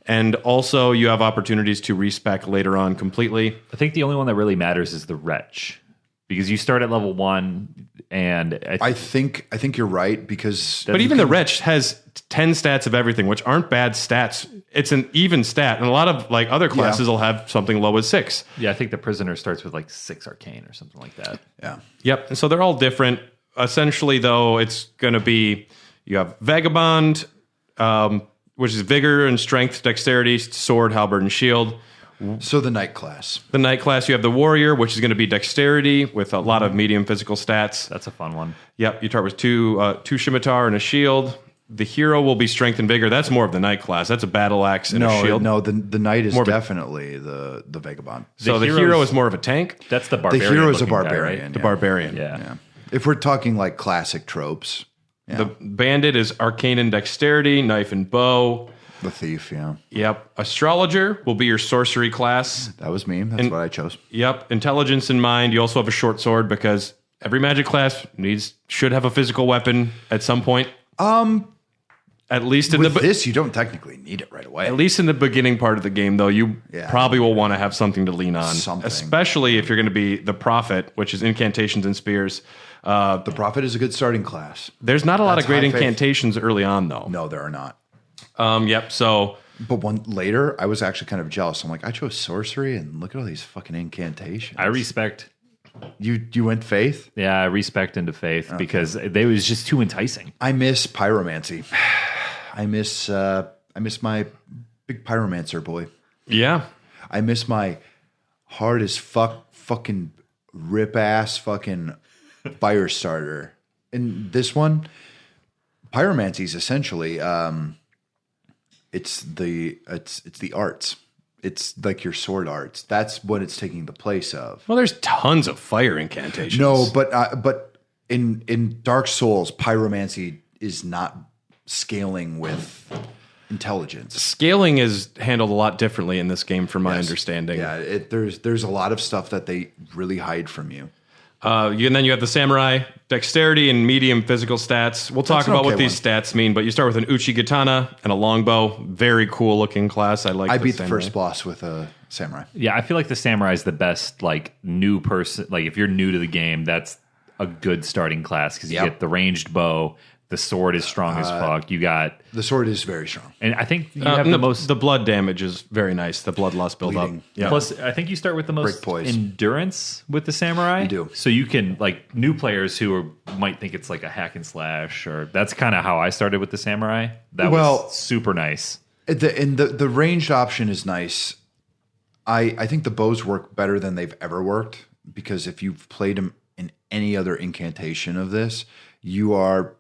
And also you have opportunities to respec later on completely. I think the only one that really matters is the Wretch. Because you start at level 1, and I think you're right because. But even the Wretch has 10 stats of everything, which aren't bad stats. It's an even stat, and a lot of other classes will have something low as 6. Yeah, I think the Prisoner starts with 6 arcane or something like that. Yeah. Yep. And so they're all different. Essentially, though, it's going to be you have Vagabond, which is vigor and strength, dexterity, sword, halberd, and shield. So the knight class. The knight class, you have the warrior, which is going to be dexterity with a lot of medium physical stats. That's a fun one. Yep, you start with two scimitar and a shield. The hero will be strength and vigor. That's more of the knight class. That's a battle axe and a shield. No, the knight is definitely the vagabond. So the hero is more of a tank. That's the barbarian. The hero is a barbarian. Guy, right? The barbarian. Yeah. If we're talking classic tropes. Yeah. The bandit is arcane and dexterity, knife and bow. The thief, yeah. Yep. Astrologer will be your sorcery class. That was me. That's what I chose. Yep. Intelligence in mind. You also have a short sword because every magic class should have a physical weapon at some point. At least in this, you don't technically need it right away. At least in the beginning part of the game, though, you probably will want to have something to lean on. Especially if you're going to be the prophet, which is incantations and spears. The prophet is a good starting class. There's not a lot of great incantations early on, though. No, there are not. Yep. So, but later, I was actually kind of jealous. I'm like, I chose sorcery, and look at all these fucking incantations. I respect. You went faith? Yeah, I respect into faith because they was just too enticing. I miss pyromancy. I miss my big pyromancer boy. Yeah. I miss my hard as fucking rip ass fucking fire starter. And this one, pyromancy is essentially it's the arts. It's like your sword arts. That's what it's taking the place of. Well, there's tons of fire incantations. No, but in Dark Souls, pyromancy is not scaling with intelligence. Scaling is handled a lot differently in this game, from my understanding. Yeah, there's a lot of stuff that they really hide from you. And then you have the samurai, dexterity and medium physical stats. We'll talk about what these stats mean, but you start with an uchi katana and a longbow. Very cool looking class. I beat the first boss with a samurai. Yeah, I feel like the samurai is the best, like, new person. Like, if you're new to the game, that's a good starting class because you get the ranged bow. The sword is strong as fuck. You got the sword is very strong, and I think you have the blood damage is very nice. The bloodlust build up. Yeah. Plus, I think you start with the most Poise. Endurance with the samurai. You do, so you can, like, new players who might think it's like a hack and slash, or that's kind of how I started with the samurai. That was super nice. The ranged option is nice. I think the bows work better than they've ever worked because if you've played them in any other incantation of this, you're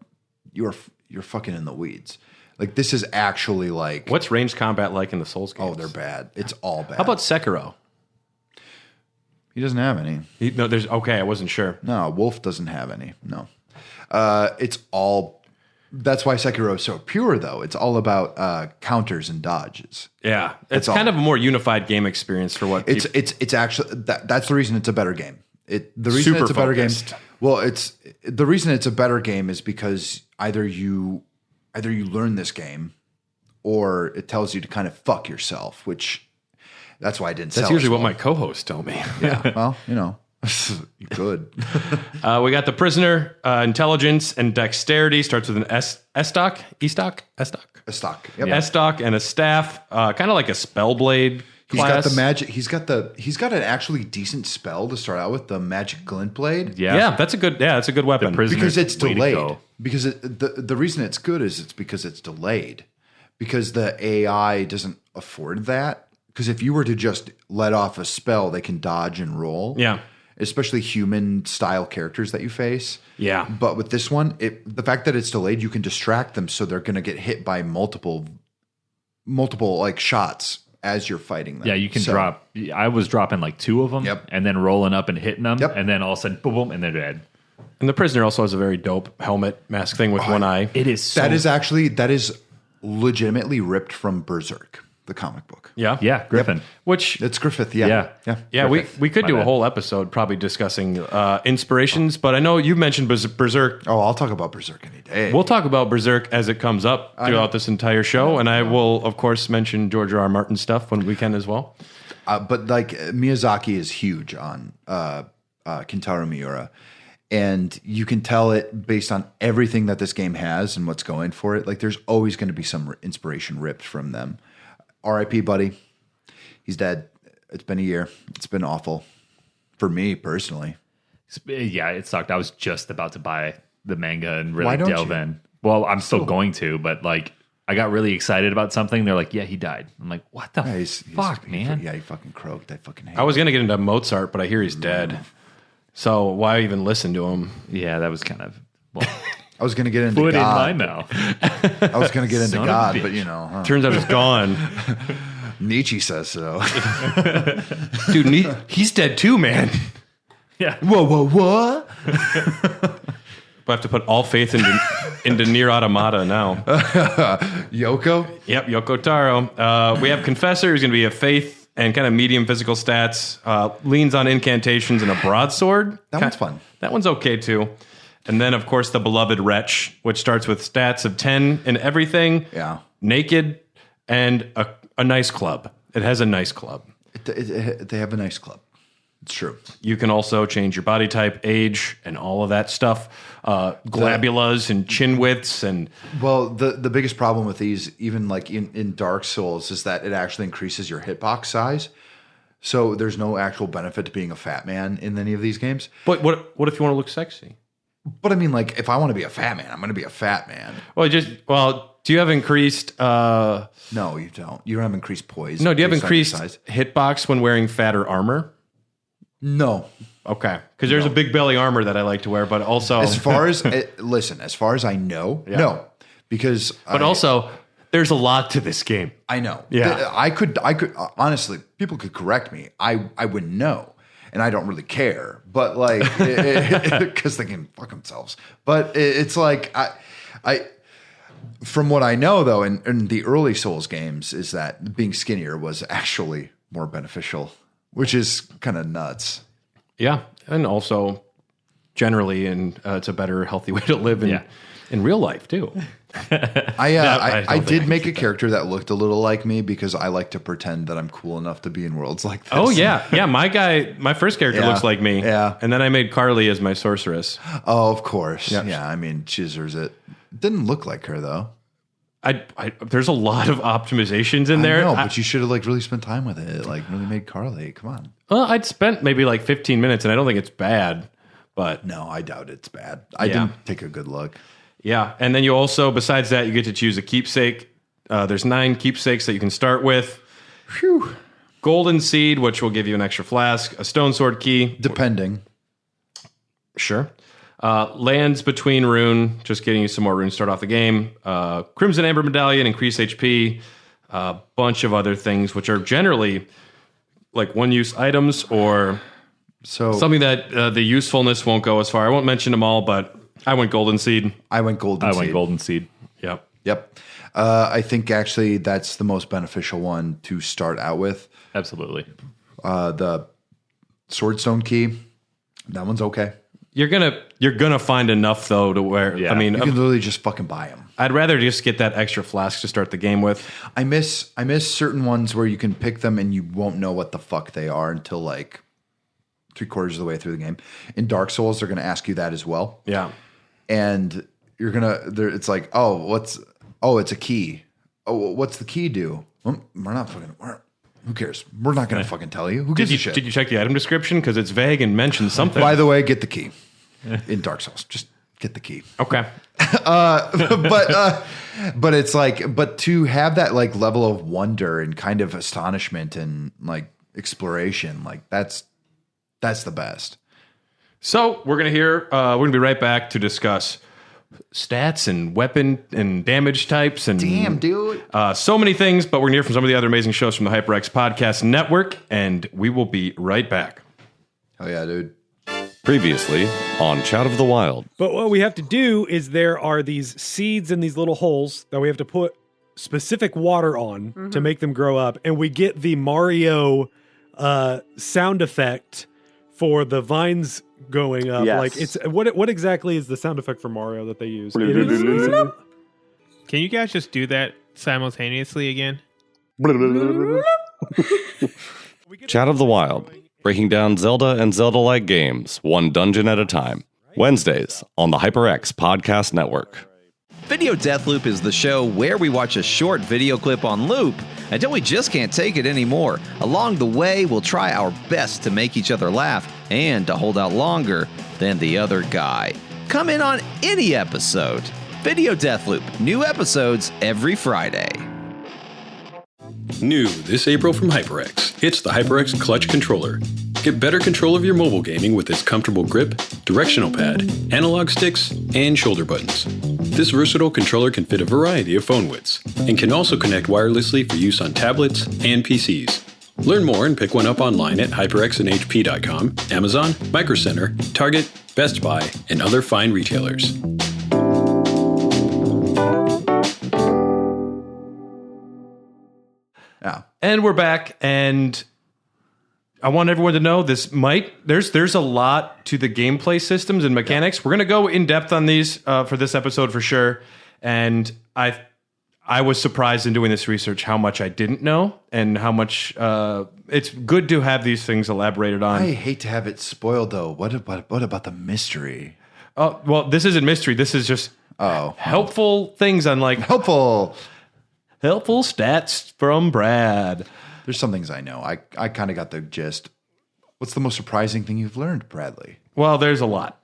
fucking in the weeds. Like, this is actually like... What's ranged combat like in the Souls games? Oh, they're bad. It's all bad. How about Sekiro? He doesn't have any. I wasn't sure. No, Wolf doesn't have any. No. It's all... That's why Sekiro is so pure, though. It's all about counters and dodges. Yeah. It's kind of a more unified game experience for what It's actually... That's the reason it's a better game. The reason it's a better game... Well, the reason it's a better game is because either you learn this game or it tells you to kind of fuck yourself, which that's why I didn't sell. That's usually what my co-hosts tell me. Yeah, well, you could. We got the prisoner, intelligence and dexterity starts with an S-stock, E-stock, S-stock? S-stock. Yep. S-stock and a staff, kind of like a spell blade. He's got the magic. He's got an actually decent spell to start out with, the magic glint blade. Yeah, that's a good weapon because it's delayed. Because the reason it's good is it's because it's delayed. Because the AI doesn't afford that. Because if you were to just let off a spell, they can dodge and roll. Yeah, especially human style characters that you face. Yeah, but with this one, the fact that it's delayed, you can distract them so they're going to get hit by multiple like shots as you're fighting them. Yeah, you can drop. I was dropping like 2 of them, and then rolling up and hitting them, and then all of a sudden, boom, boom, and they're dead. And the prisoner also has a very dope helmet mask thing with one eye. It is. That is legitimately ripped from Berserk, the comic book. Yeah, Griffin. Yep. Which it's Griffith. Yeah. Griffith. We could do a whole episode probably discussing inspirations, but I know you mentioned Berserk. Oh, I'll talk about Berserk any day. We'll talk about Berserk as it comes up throughout this entire show, and I will, of course, mention George R. R. Martin stuff when we can as well. But like Miyazaki is huge on Kentaro Miura. And you can tell it based on everything that this game has and what's going for it. Like, there's always going to be some inspiration ripped from them. R.I.P. buddy. He's dead. It's been a year. It's been awful for me personally. Yeah, it sucked. I was just about to buy the manga and really delve in. Well, I'm still going to, but like, I got really excited about something. They're like, yeah, he died. I'm like, what the fuck, man? He fucking croaked. I fucking hate I was going to get into Mozart, but I hear he's dead. So why even listen to him? Yeah, that was kind of... Well, I was going to get into foot God. in my mouth. I was going to get into Son God, of a but you know. Huh? Turns out it's gone. Nietzsche says so. Dude, he's dead too, man. Yeah. Whoa. We'll have to put all faith into Nier Automata now. Yoko? Yep, Yoko Taro. We have Confessor, who's going to be a faith and kind of medium physical stats, leans on incantations and a broadsword. That one's fun. That one's okay too. And then, of course, the Beloved Wretch, which starts with stats of 10 and everything. Yeah. Naked and a nice club. It has a nice club. They have a nice club. It's true. You can also change your body type, age, and all of that stuff. Glabulas and chin widths and... Well, the biggest problem with these, even like in Dark Souls, is that it actually increases your hitbox size. So there's no actual benefit to being a fat man in any of these games. But what if you want to look sexy? But I mean, like, if I want to be a fat man, I'm going to be a fat man. Well, do you have increased... No, you don't. You don't have increased poise. No, do you have increased hitbox when wearing fatter armor? No. Okay. Because there's a big belly armor that I like to wear, but also... As far as... listen, as far as I know, no. because But also, there's a lot to this game. I know. Yeah. I could honestly, people could correct me. I wouldn't know. And I don't really care. But like, because they can fuck themselves. But it's like, I from what I know though, in the early Souls games, is that being skinnier was actually more beneficial, which is kind of nuts. Yeah. And also, generally, it's a better, healthy way to live in real life, too. I did make a character that looked a little like me because I like to pretend that I'm cool enough to be in worlds like this. Oh, yeah. Yeah, my first character looks like me. Yeah. And then I made Carly as my sorceress. Oh, of course. Yep. Yeah, I mean, she deserves it. Didn't look like her, though. There's a lot of optimizations in there. I know, but you should have like really spent time with it. Like really made Carly. Come on. Well, I'd spent maybe like 15 minutes, and I don't think it's bad. But No, I doubt it's bad. I didn't take a good look. yeah, and then you also, besides that, you get to choose a keepsake. There's 9 keepsakes that you can start with. Phew. Golden seed, which will give you an extra flask. A stone sword key. Depending. Sure. Lands between rune, just getting you some more rune to start off the game. Crimson Amber Medallion, increase HP. A bunch of other things, which are generally like one-use items or something that the usefulness won't go as far. I won't mention them all, but I went Golden Seed. I went Golden Seed. Yep. I think actually that's the most beneficial one to start out with. Absolutely. The Swordstone key, that one's okay. You're gonna find enough though to where I mean you can literally just fucking buy them. I'd rather just get that extra flask to start the game with. I miss certain ones where you can pick them and you won't know what the fuck they are until like 3/4 of the way through the game. In Dark Souls, they're gonna ask you that as well. Yeah. And you're gonna it's like, it's a key. Oh, what's the key do? Well, we're not fucking who cares? We're not gonna fucking tell you. Who gives a shit? Did you check the item description? Because it's vague and mentions something. By the way, get the key. In Dark Souls. Just get the key. Okay. But it's like, but to have that like level of wonder and kind of astonishment and like exploration, like that's the best. So we're gonna be right back to discuss stats and weapon and damage types and Damn, dude. So many things, but we're gonna hear from some of the other amazing shows from the HyperX Podcast Network, and we will be right back. Oh yeah, dude. Previously on Chat of the Wild. But what we have to do is there are these seeds in these little holes that we have to put specific water on to make them grow up. And we get the Mario sound effect for the vines going up. Yes. Like it's what exactly is the sound effect for Mario that they use? Can you guys just do that simultaneously again? Chat of the Wild. Breaking down Zelda and Zelda-like games, one dungeon at a time. Wednesdays on the HyperX Podcast Network. Video Death Loop is the show where we watch a short video clip on loop until we just can't take it anymore. Along the way, we'll try our best to make each other laugh and to hold out longer than the other guy. Come in on any episode. Video Death Loop, new episodes every Friday. New this April from HyperX, it's the HyperX Clutch Controller. Get better control of your mobile gaming with its comfortable grip, directional pad, analog sticks, and shoulder buttons. This versatile controller can fit a variety of phone widths, and can also connect wirelessly for use on tablets and PCs. Learn more and pick one up online at hyperxandhp.com, Amazon, Micro Center, Target, Best Buy, and other fine retailers. Yeah. And we're back, and I want everyone to know there's a lot to the gameplay systems and mechanics. Yeah. We're going to go in depth on these for this episode for sure. And I was surprised in doing this research how much I didn't know and how much it's good to have these things elaborated on. I hate to have it spoiled though. What about the mystery? Oh, well, this isn't mystery. This is just helpful things on like helpful stats from Brad. There's some things I know. I kind of got the gist. What's the most surprising thing you've learned, Bradley? Well, there's a lot.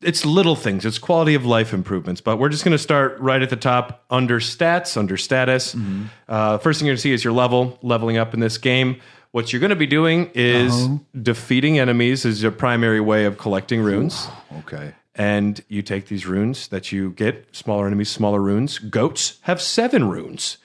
It's little things. It's quality of life improvements. But we're just going to start right at the top under stats, under status. Mm-hmm. First thing you're going to see is your leveling up in this game. What you're going to be doing is defeating enemies is your primary way of collecting runes. Okay. and you take these runes that you get, smaller enemies, smaller runes. Goats have 7 runes.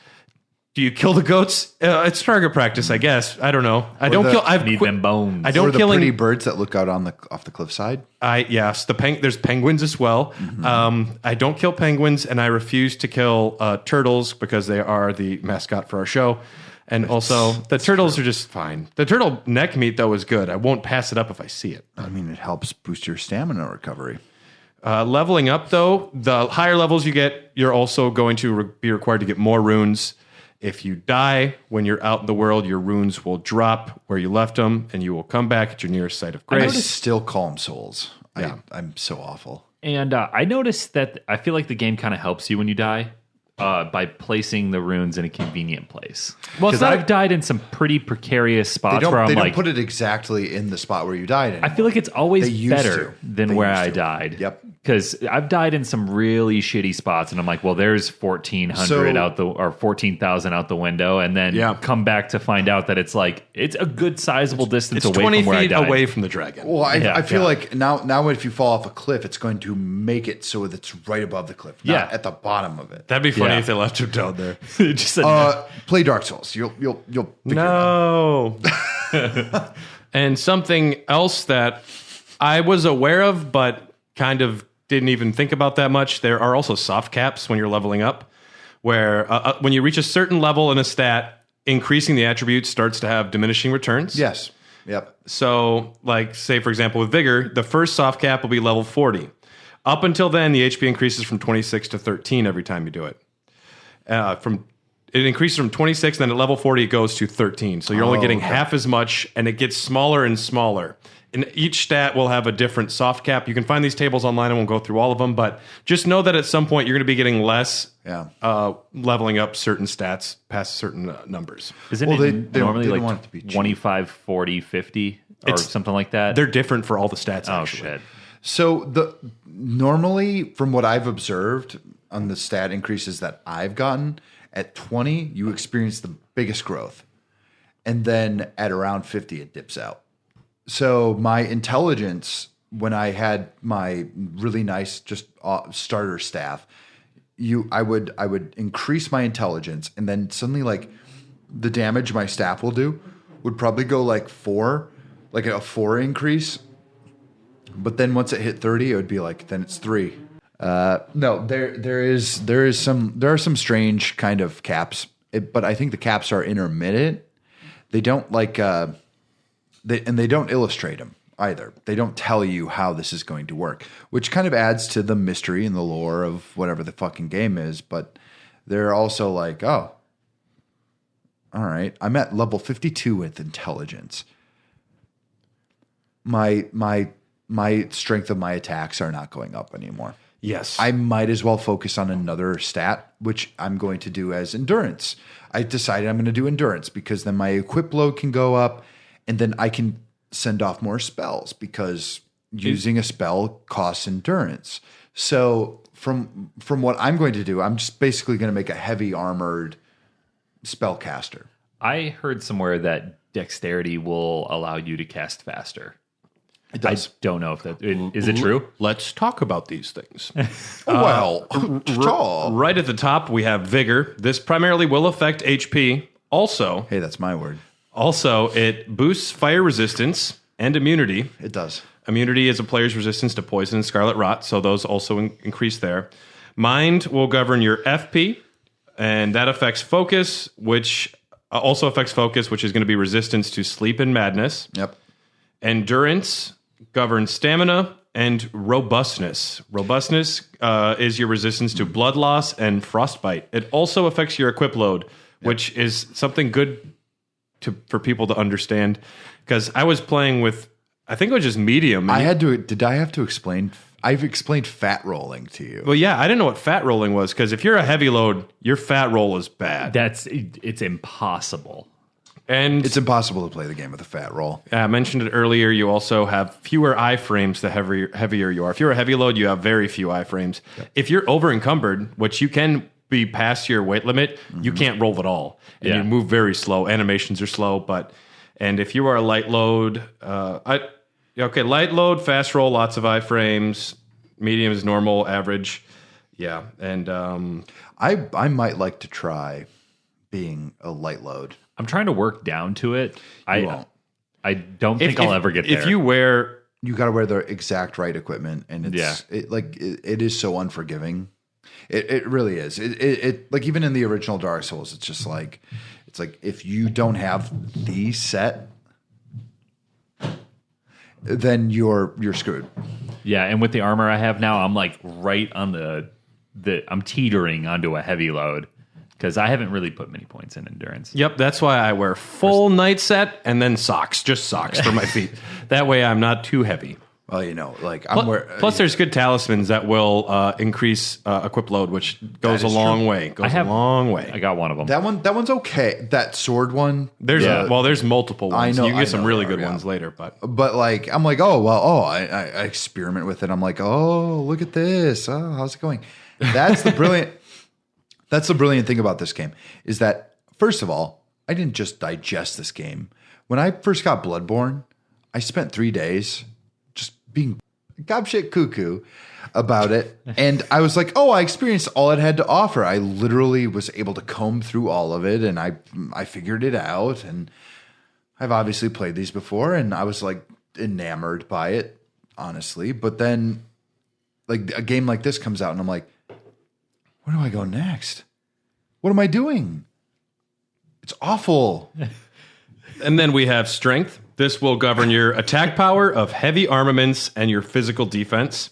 Do you kill the goats? It's target practice, I guess. I don't know. I don't kill. I Need them bones. I don't Or the killing pretty birds that look out on off the cliffside. Yes, there's penguins as well. I don't kill penguins, and I refuse to kill turtles because they are the mascot for our show. And also, the turtles are just fine. The turtle neck meat, though, is good. I won't pass it up if I see it. I mean, it helps boost your stamina recovery. Leveling up, though, the higher levels you get, you're also going to be required to get more runes. If you die when you're out in the world, your runes will drop where you left them, and you will come back at your nearest site of I grace. still call them souls. Yeah. I'm so awful. And I noticed that I feel like the game kind of helps you when you die by placing the runes in a convenient place. Well, because I've died in some pretty precarious spots where I'm they like, don't put it exactly in the spot where you died. I feel like it's always They used better to. than They where used I to. died. Yep. Because I've died in some really shitty spots, and I'm like, well, there's 1,400 So- out the or 14,000 out the window, and then come back to find out that it's like it's a good sizable distance It's away 20 from where I feet died. away from the dragon. Well, I feel yeah. like now if you fall off a cliff, it's going to make it so that it's right above the cliff, not Yeah. at the bottom of it. That'd be funny Yeah. if they left him down there. Just a, Play Dark Souls. You'll figure it out. No. And something else that I was aware of, but kind of didn't even think about that much. There are also soft caps when you're leveling up, where when you reach a certain level in a stat, increasing the attributes starts to have diminishing returns. Yes. Yep. So, like, say, for example, with Vigor, the first soft cap will be level 40. Up until then, the HP increases from 26 to 13 every time you do it. It increases from 26, then at level 40, it goes to 13. So you're only getting half as much, and it gets smaller and smaller. And each stat will have a different soft cap. You can find these tables online. I won't go through all of them, but just know that at some point you're going to be getting less leveling up certain stats past certain numbers. isn't Well, it they normally don't want it to be like cheap. 25, 40, 50, or something like that? They're different for all the stats, Oh, actually. shit. So normally, from what I've observed on the stat increases that I've gotten, at 20 you experience the biggest growth, and then at around 50 it dips out. So my intelligence, when I had my really nice just starter staff, I would increase my intelligence, and then suddenly like the damage my staff will do would probably go like 4, like a 4 increase. But then once it hit 30, it would be like, then it's 3. No, there are some strange kind of caps, but I think the caps are intermittent. They don't like they don't illustrate them either. They don't tell you how this is going to work, which kind of adds to the mystery and the lore of whatever the fucking game is. But they're also like, oh, all right, I'm at level 52 with intelligence. My strength of my attacks are not going up anymore. Yes. I might as well focus on another stat, which I'm going to do as endurance. I decided I'm going to do endurance because then my equip load can go up, and then I can send off more spells because using a spell costs endurance. So from what I'm going to do, I'm just basically going to make a heavy armored spellcaster. I heard somewhere that dexterity will allow you to cast faster. It does. I don't know if that is it true. Let's talk about these things. Right at the top, we have Vigor. This primarily will affect HP. Also, Hey, that's my word. it boosts fire resistance and immunity. It does. Immunity is a player's resistance to poison and scarlet rot, so those also increase there. Mind will govern your FP, and that affects focus, which also affects focus, which is going to be resistance to sleep and madness. Yep. Endurance governs stamina and robustness. Robustness is your resistance to blood loss and frostbite. It also affects your equip load, which is something good for people to understand. Because I was playing with, I think it was just medium. Did I have to explain? I've explained fat rolling to you. Well, yeah, I didn't know what fat rolling was. Because if you're a heavy load, your fat roll is bad. It's impossible. And It's impossible to play the game with a fat roll. I mentioned it earlier, you also have fewer iframes the heavier you are. If you're a heavy load, you have very few iframes. Yep. If you're over encumbered, which you can be past your weight limit, you can't roll at all. And you move very slow. Animations are slow, and if you are a light load, light load, fast roll, lots of iframes. Medium is normal, average. Yeah, and I might like to try being a light load. I'm trying to work down to it. won't. I don't think I'll ever get there. If you wear... You got to wear the exact right equipment, and it is so unforgiving. It really is. It like even in the original Dark Souls, it's just like if you don't have the set, then you're screwed. Yeah, and with the armor I have now, I'm like right on the I'm teetering onto a heavy load because I haven't really put many points in endurance. Yep, that's why I wear full night set and then socks, just socks for my feet. That way I'm not too heavy. Well, like I'm Plus, there's good talismans that will increase equip load, which goes a long way. Goes a long way. I got one of them. That one's okay. That sword one. There's multiple ones. I know, you can get some really there good are, ones later, but like I'm like, I experiment with it. I'm like, look at this. Oh, how's it going? That's the brilliant. That's the brilliant thing about this game is that first of all, I didn't just digest this game. When I first got Bloodborne, I spent 3 days just being gobshit cuckoo about it. And I was like, I experienced all it had to offer. I literally was able to comb through all of it and I figured it out. And I've obviously played these before and I was like enamored by it, honestly. But then like a game like this comes out and I'm like, where do I go next? What am I doing? It's awful. And then we have strength. This will govern your attack power of heavy armaments and your physical defense.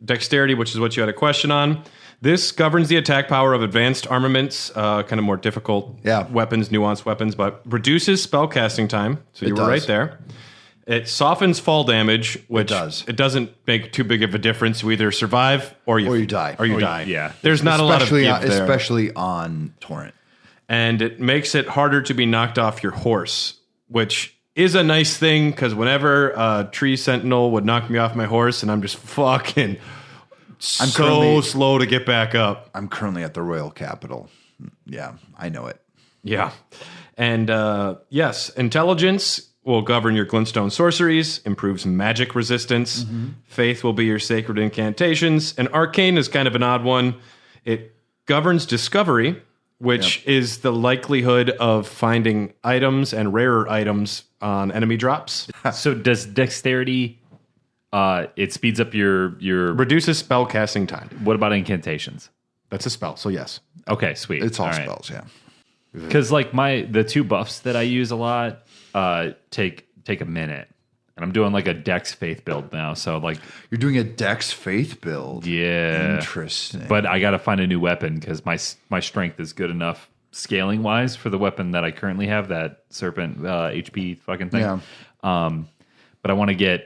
Dexterity, which is what you had a question on. This governs the attack power of advanced armaments, kind of more difficult weapons, nuanced weapons, but reduces spell casting time. So you were right there. It softens fall damage, which it doesn't make too big of a difference. You either survive or you die. Yeah. There's not a lot of give there. Especially on Torrent. And it makes it harder to be knocked off your horse, which is a nice thing because whenever a tree sentinel would knock me off my horse and I'm just fucking slow to get back up. I'm currently at the Royal Capital. Yeah, I know it. Yeah. And yes, intelligence will govern your glintstone sorceries, improves magic resistance. Faith will be your sacred incantations. And arcane is kind of an odd one. It governs discovery, which is the likelihood of finding items and rarer items on enemy drops. So does dexterity, it speeds up your... Reduces spell casting time. What about incantations? That's a spell, so yes. Okay, sweet. It's all spells, yeah. Because like the two buffs that I use a lot take a minute. And I'm doing like a Dex Faith build now. So like you're doing a Dex Faith build. Yeah. Interesting. But I got to find a new weapon because my strength is good enough scaling wise for the weapon that I currently have, that Serpent HP fucking thing. Yeah. But I want to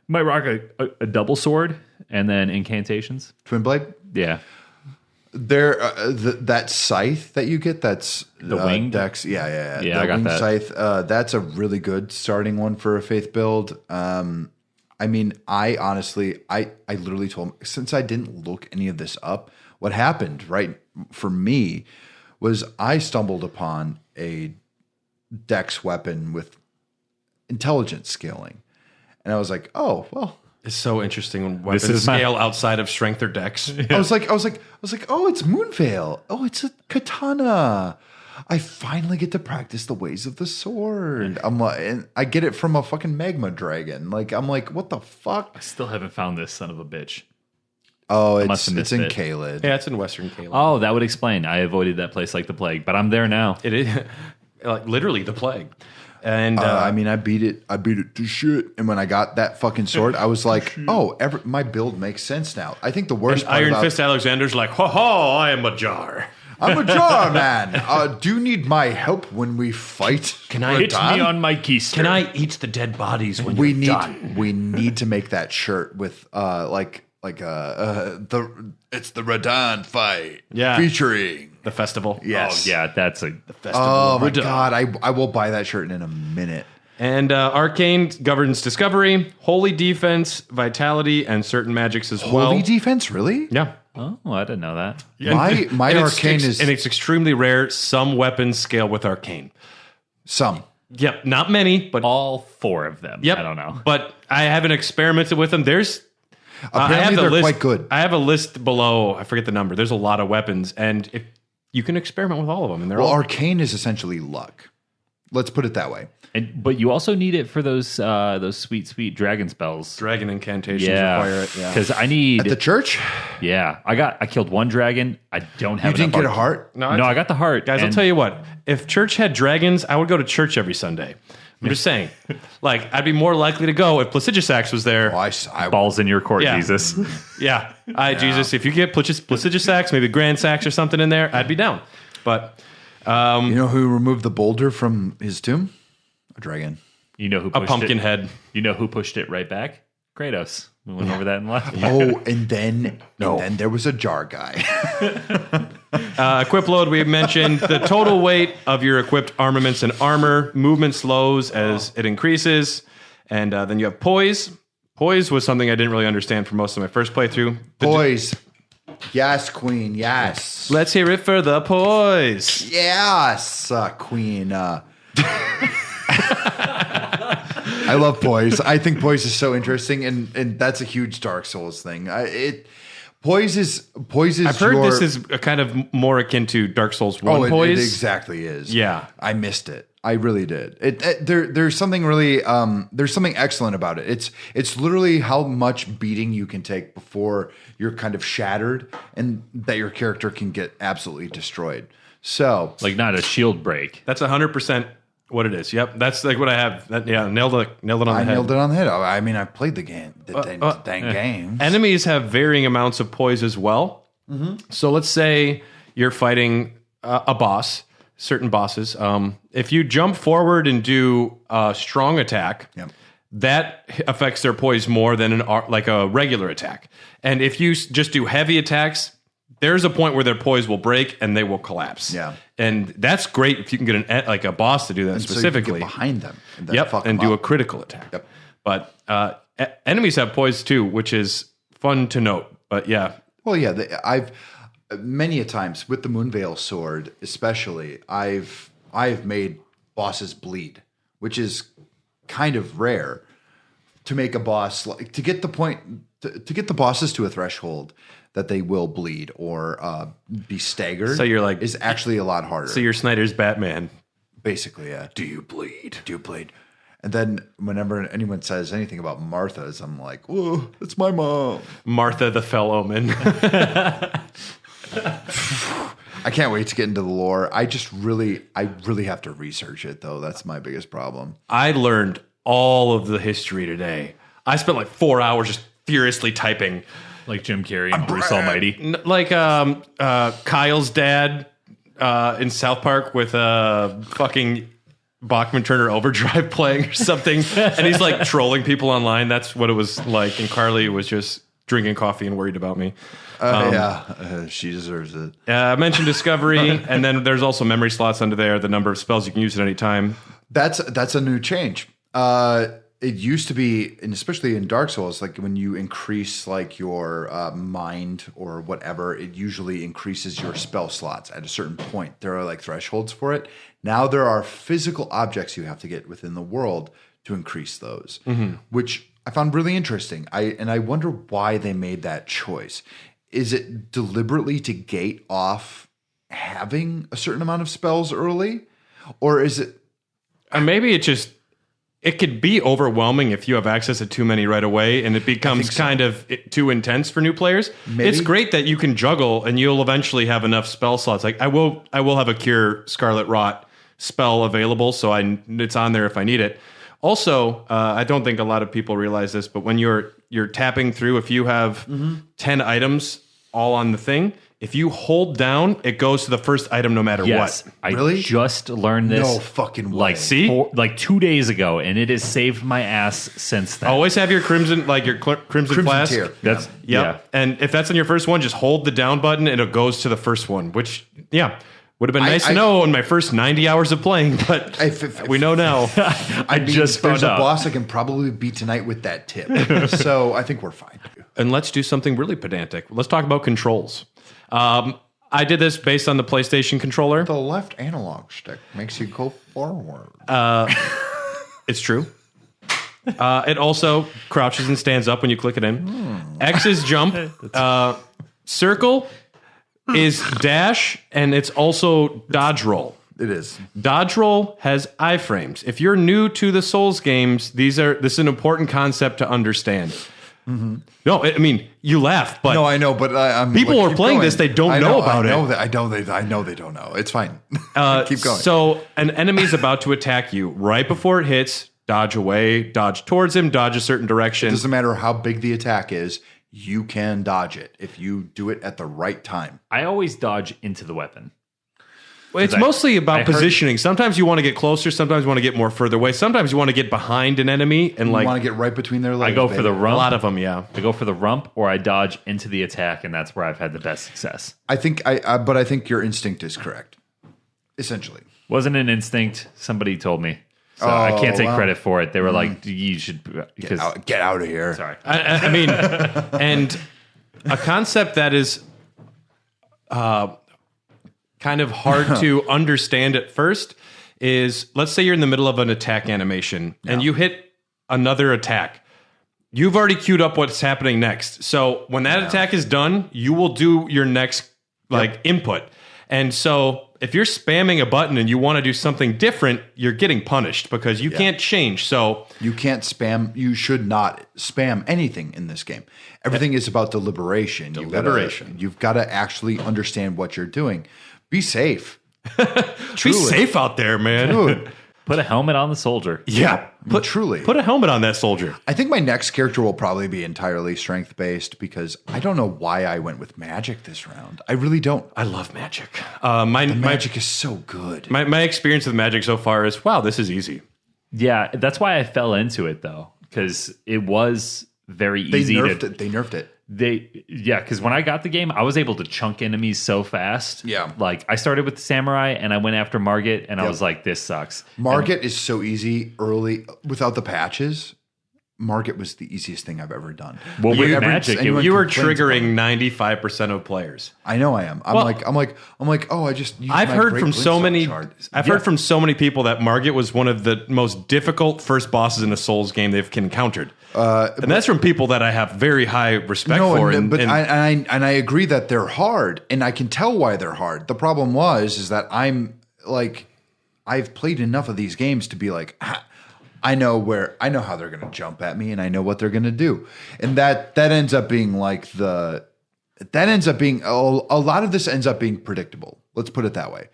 might rock a double sword and then incantations. Twin blade? Yeah. There, that scythe that you get, that's the winged Dex. Yeah. I got that scythe. That's a really good starting one for a faith build. I mean, I honestly, I literally told him, since I didn't look any of this up, what happened right for me was I stumbled upon a Dex weapon with intelligence scaling, and I was like, oh well. It's so interesting when weapons scale outside of strength or dex. Yeah. I was like, oh, it's Moonveil. Oh, it's a katana. I finally get to practice the ways of the sword. I'm like, and I get it from a fucking magma dragon. Like, I'm like, what the fuck? I still haven't found this son of a bitch. Oh, it's in Caelid. Yeah, it's in Western Caelid. Oh, that would explain. I avoided that place like the plague, but I'm there now. It is like literally the plague. And I mean, I beat it to shit. And when I got that fucking sword, I was like, oh, my build makes sense now. I think the worst part Iron Fist Alexander's like, ho ho, I am a jar. I'm a jar man. Do you need my help when we fight? Can I hit me on my keister? Can I eat the dead bodies when you're done? We need to make that shirt with it's the Radahn fight. Yeah. Featuring the festival. Yes. Oh, yeah, that's the festival. Oh my God. I will buy that shirt in a minute. And Arcane governs discovery, holy defense, vitality, and certain magics as well. Holy defense, really? Yeah. Oh, I didn't know that. My arcane is... And it's extremely rare. Some weapons scale with arcane. Some. Yep. Not many, but... All 4 of them. Yep. I don't know. But I haven't experimented with them. There's Apparently, they're quite good. I have a list below. I forget the number. There's a lot of weapons, and if you can experiment with all of them, and they're all arcane is essentially luck. Let's put it that way. But you also need it for those sweet dragon spells. Dragon incantations require it. Yeah, because I need at the church. Yeah, I killed one dragon. I don't have. You didn't get a heart? No, I got the heart. Guys, I'll tell you what. If church had dragons, I would go to church every Sunday. I'm just saying. Like, I'd be more likely to go if Placidusax was there. Balls in your court, Jesus. Yeah. Jesus, if you get Placidusax, maybe Grand Sax or something in there, I'd be down. But you know who removed the boulder from his tomb? A dragon. You know who pushed a pumpkin head. You know who pushed it right back? Kratos. We went over that in the last one. Oh, and then there was a jar guy. Equip load, we mentioned the total weight of your equipped armaments and armor. Movement slows as it increases. And then you have Poise. Poise was something I didn't really understand for most of my first playthrough. Poise. Yes, queen. Yes. Let's hear it for the Poise. Yes, queen. I love Poise. I think Poise is so interesting, and that's a huge Dark Souls thing. Poise is. I've heard this is a kind of more akin to Dark Souls 1 Poise. It exactly is. Yeah. I missed it. I really did. There's something really there's something excellent about it. It's literally how much beating you can take before you're kind of shattered and that your character can get absolutely destroyed. So like not a shield break. That's 100% what it is. Yep, that's like what I have. Nailed it on the head. Nailed it on the head. I mean, I played the game, game. Enemies have varying amounts of poise as well. Mm-hmm. So let's say you're fighting a boss, certain bosses. If you jump forward and do a strong attack, that affects their poise more than like a regular attack. And if you just do heavy attacks, there's a point where their poise will break and they will collapse. Yeah. And that's great if you can get a boss to do that specifically. So you can get behind them. And do a critical attack. Yep. But enemies have poise too, which is fun to note. But yeah. Well, yeah, I've many a times with the Moonveil sword, especially, I've made bosses bleed, which is kind of rare to make a boss to get the point to get the bosses to a threshold that they will bleed or be staggered. So you're like is actually a lot harder. So you're Snyder's Batman, basically. Yeah. Do you bleed? And then whenever anyone says anything about Martha's, I'm like, "Whoa, it's my mom, Martha the Fell Omen." I can't wait to get into the lore. I really have to research it though. That's my biggest problem. I learned all of the history today. I spent like 4 hours just furiously typing. Like Jim Carrey and Bruce Almighty. Like Kyle's dad in South Park with fucking Bachman Turner Overdrive playing or something. And he's like trolling people online. That's what it was like. And Carly was just drinking coffee and worried about me. She deserves it. I mentioned discovery. And then there's also memory slots under there. The number of spells you can use at any time. That's a new change. It used to be, and especially in Dark Souls, like when you increase like your mind or whatever, it usually increases your spell slots at a certain point. There are like thresholds for it. Now there are physical objects you have to get within the world to increase those, which I found really interesting. I wonder why they made that choice. Is it deliberately to gate off having a certain amount of spells early, or is it? Maybe it could be overwhelming if you have access to too many right away, and it becomes kind of too intense for new players. Maybe. It's great that you can juggle, and you'll eventually have enough spell slots. Like I will have a Cure Scarlet Rot spell available, so it's on there if I need it. Also, I don't think a lot of people realize this, but when you're tapping through, if you have 10 items all on the thing, if you hold down, it goes to the first item no matter what. I just learned this. No fucking way. Like 2 days ago, and it has saved my ass since then. Always have your crimson flask. Tier. That's And if that's on your first one, just hold the down button and it goes to the first one, which would have been nice to know in my first 90 hours of playing, but we know now. Just found there's out. a boss I can probably beat tonight with that tip. So I think we're fine. And let's do something really pedantic. Let's talk about controls. I did this based on the PlayStation controller. The left analog stick makes you go forward. It's true. It also crouches and stands up when you click it in. X is jump. Circle is dash, and it's also dodge roll. It is. Dodge roll has iframes. If you're new to the Souls games, this is an important concept to understand. Mm-hmm. No, I mean, you laugh, but no, I know, but I'm people are playing this. They don't know about it. I know they don't know. It's fine. Keep going. So an enemy is about to attack you. Right before it hits, dodge away, dodge towards him, dodge a certain direction. It doesn't matter how big the attack is. You can dodge it if you do it at the right time. I always dodge into the weapon. Well, it's mostly about positioning. Sometimes you want to get closer. Sometimes you want to get more further away. Sometimes you want to get behind an enemy and you want to get right between their legs. I go for the rump. A lot of them, yeah. I go for the rump, or I dodge into the attack, and that's where I've had the best success. I think your instinct is correct. Essentially, wasn't an instinct. Somebody told me, so I can't take credit for it. They were like, "You should get out of here." Sorry, I mean, and a concept that is kind of hard to understand at first is, let's say you're in the middle of an attack animation and you hit another attack. You've already queued up what's happening next. So when that attack is done, you will do your next input. And so if you're spamming a button and you want to do something different, you're getting punished because you can't change. So you can't spam. You should not spam anything in this game. Everything is about deliberation. You've got to actually understand what you're doing. Be safe. Be safe out there, man. Dude. Put a helmet on the soldier. Yeah. Put a helmet on that soldier. I think my next character will probably be entirely strength-based because I don't know why I went with magic this round. I really don't. I love magic. Magic is so good. My experience with magic so far is, wow, this is easy. Yeah, that's why I fell into it, though, because it was very easy. They nerfed it. Because when I got the game, I was able to chunk enemies so fast. Yeah. Like, I started with the samurai, and I went after Margit, and I was like, this sucks. Margit is so easy early. Without the patches, Margit was the easiest thing I've ever done. Well, with magic, you were triggering 95% of players. I know I am. I'm like, oh, I just used I've my heard great from so Glintstone many shard. heard from so many people that Margit was one of the most difficult first bosses in a Souls game they've encountered. And that's from people that I have very high respect for. I agree that they're hard, and I can tell why they're hard. The problem is that I've played enough of these games to be like, I know how they're going to jump at me, and I know what they're going to do, and that ends up being a lot of this ends up being predictable. Let's put it that way.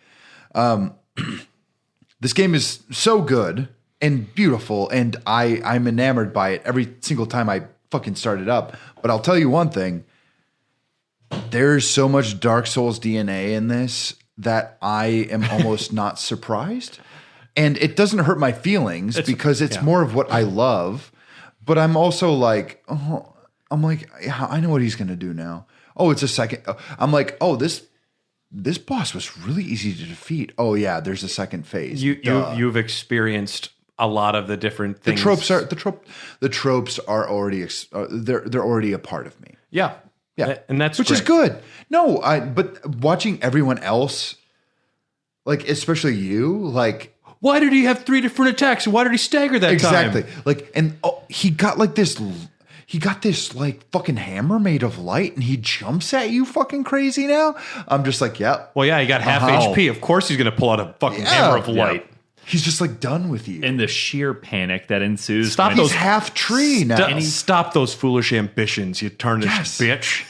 This game is so good and beautiful, and I'm enamored by it every single time I fucking start it up. But I'll tell you one thing: there's so much Dark Souls DNA in this that I am almost not surprised. And it doesn't hurt my feelings because it's more of what I love. But I'm also like, I know what he's going to do now. Oh, it's a second. I'm like, oh, this boss was really easy to defeat. Oh yeah, there's a second phase. You've experienced a lot of the different things. The tropes are already they're already a part of me. Yeah, and that's which great. is good. No, but watching everyone else, like especially you, like. Why did he have 3 different attacks? Why did he stagger that time? Exactly. Like, and he got this like fucking hammer made of light, and he jumps at you fucking crazy now. I'm just like, yep. Well, yeah, he got half HP. Of course he's going to pull out a fucking hammer of light. Yeah. He's just like done with you. And the sheer panic that ensues. Stop those half tree now. Stop those foolish ambitions, you tarnished bitch.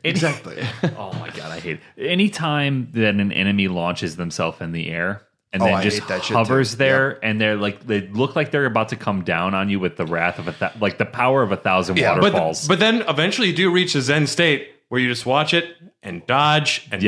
Exactly. Oh my God, I hate it. Anytime that an enemy launches themselves in the air, and then just hovers there, and they look like they're about to come down on you with the wrath of the power of 1,000 waterfalls. But then eventually you do reach a Zen state where you just watch it and dodge. And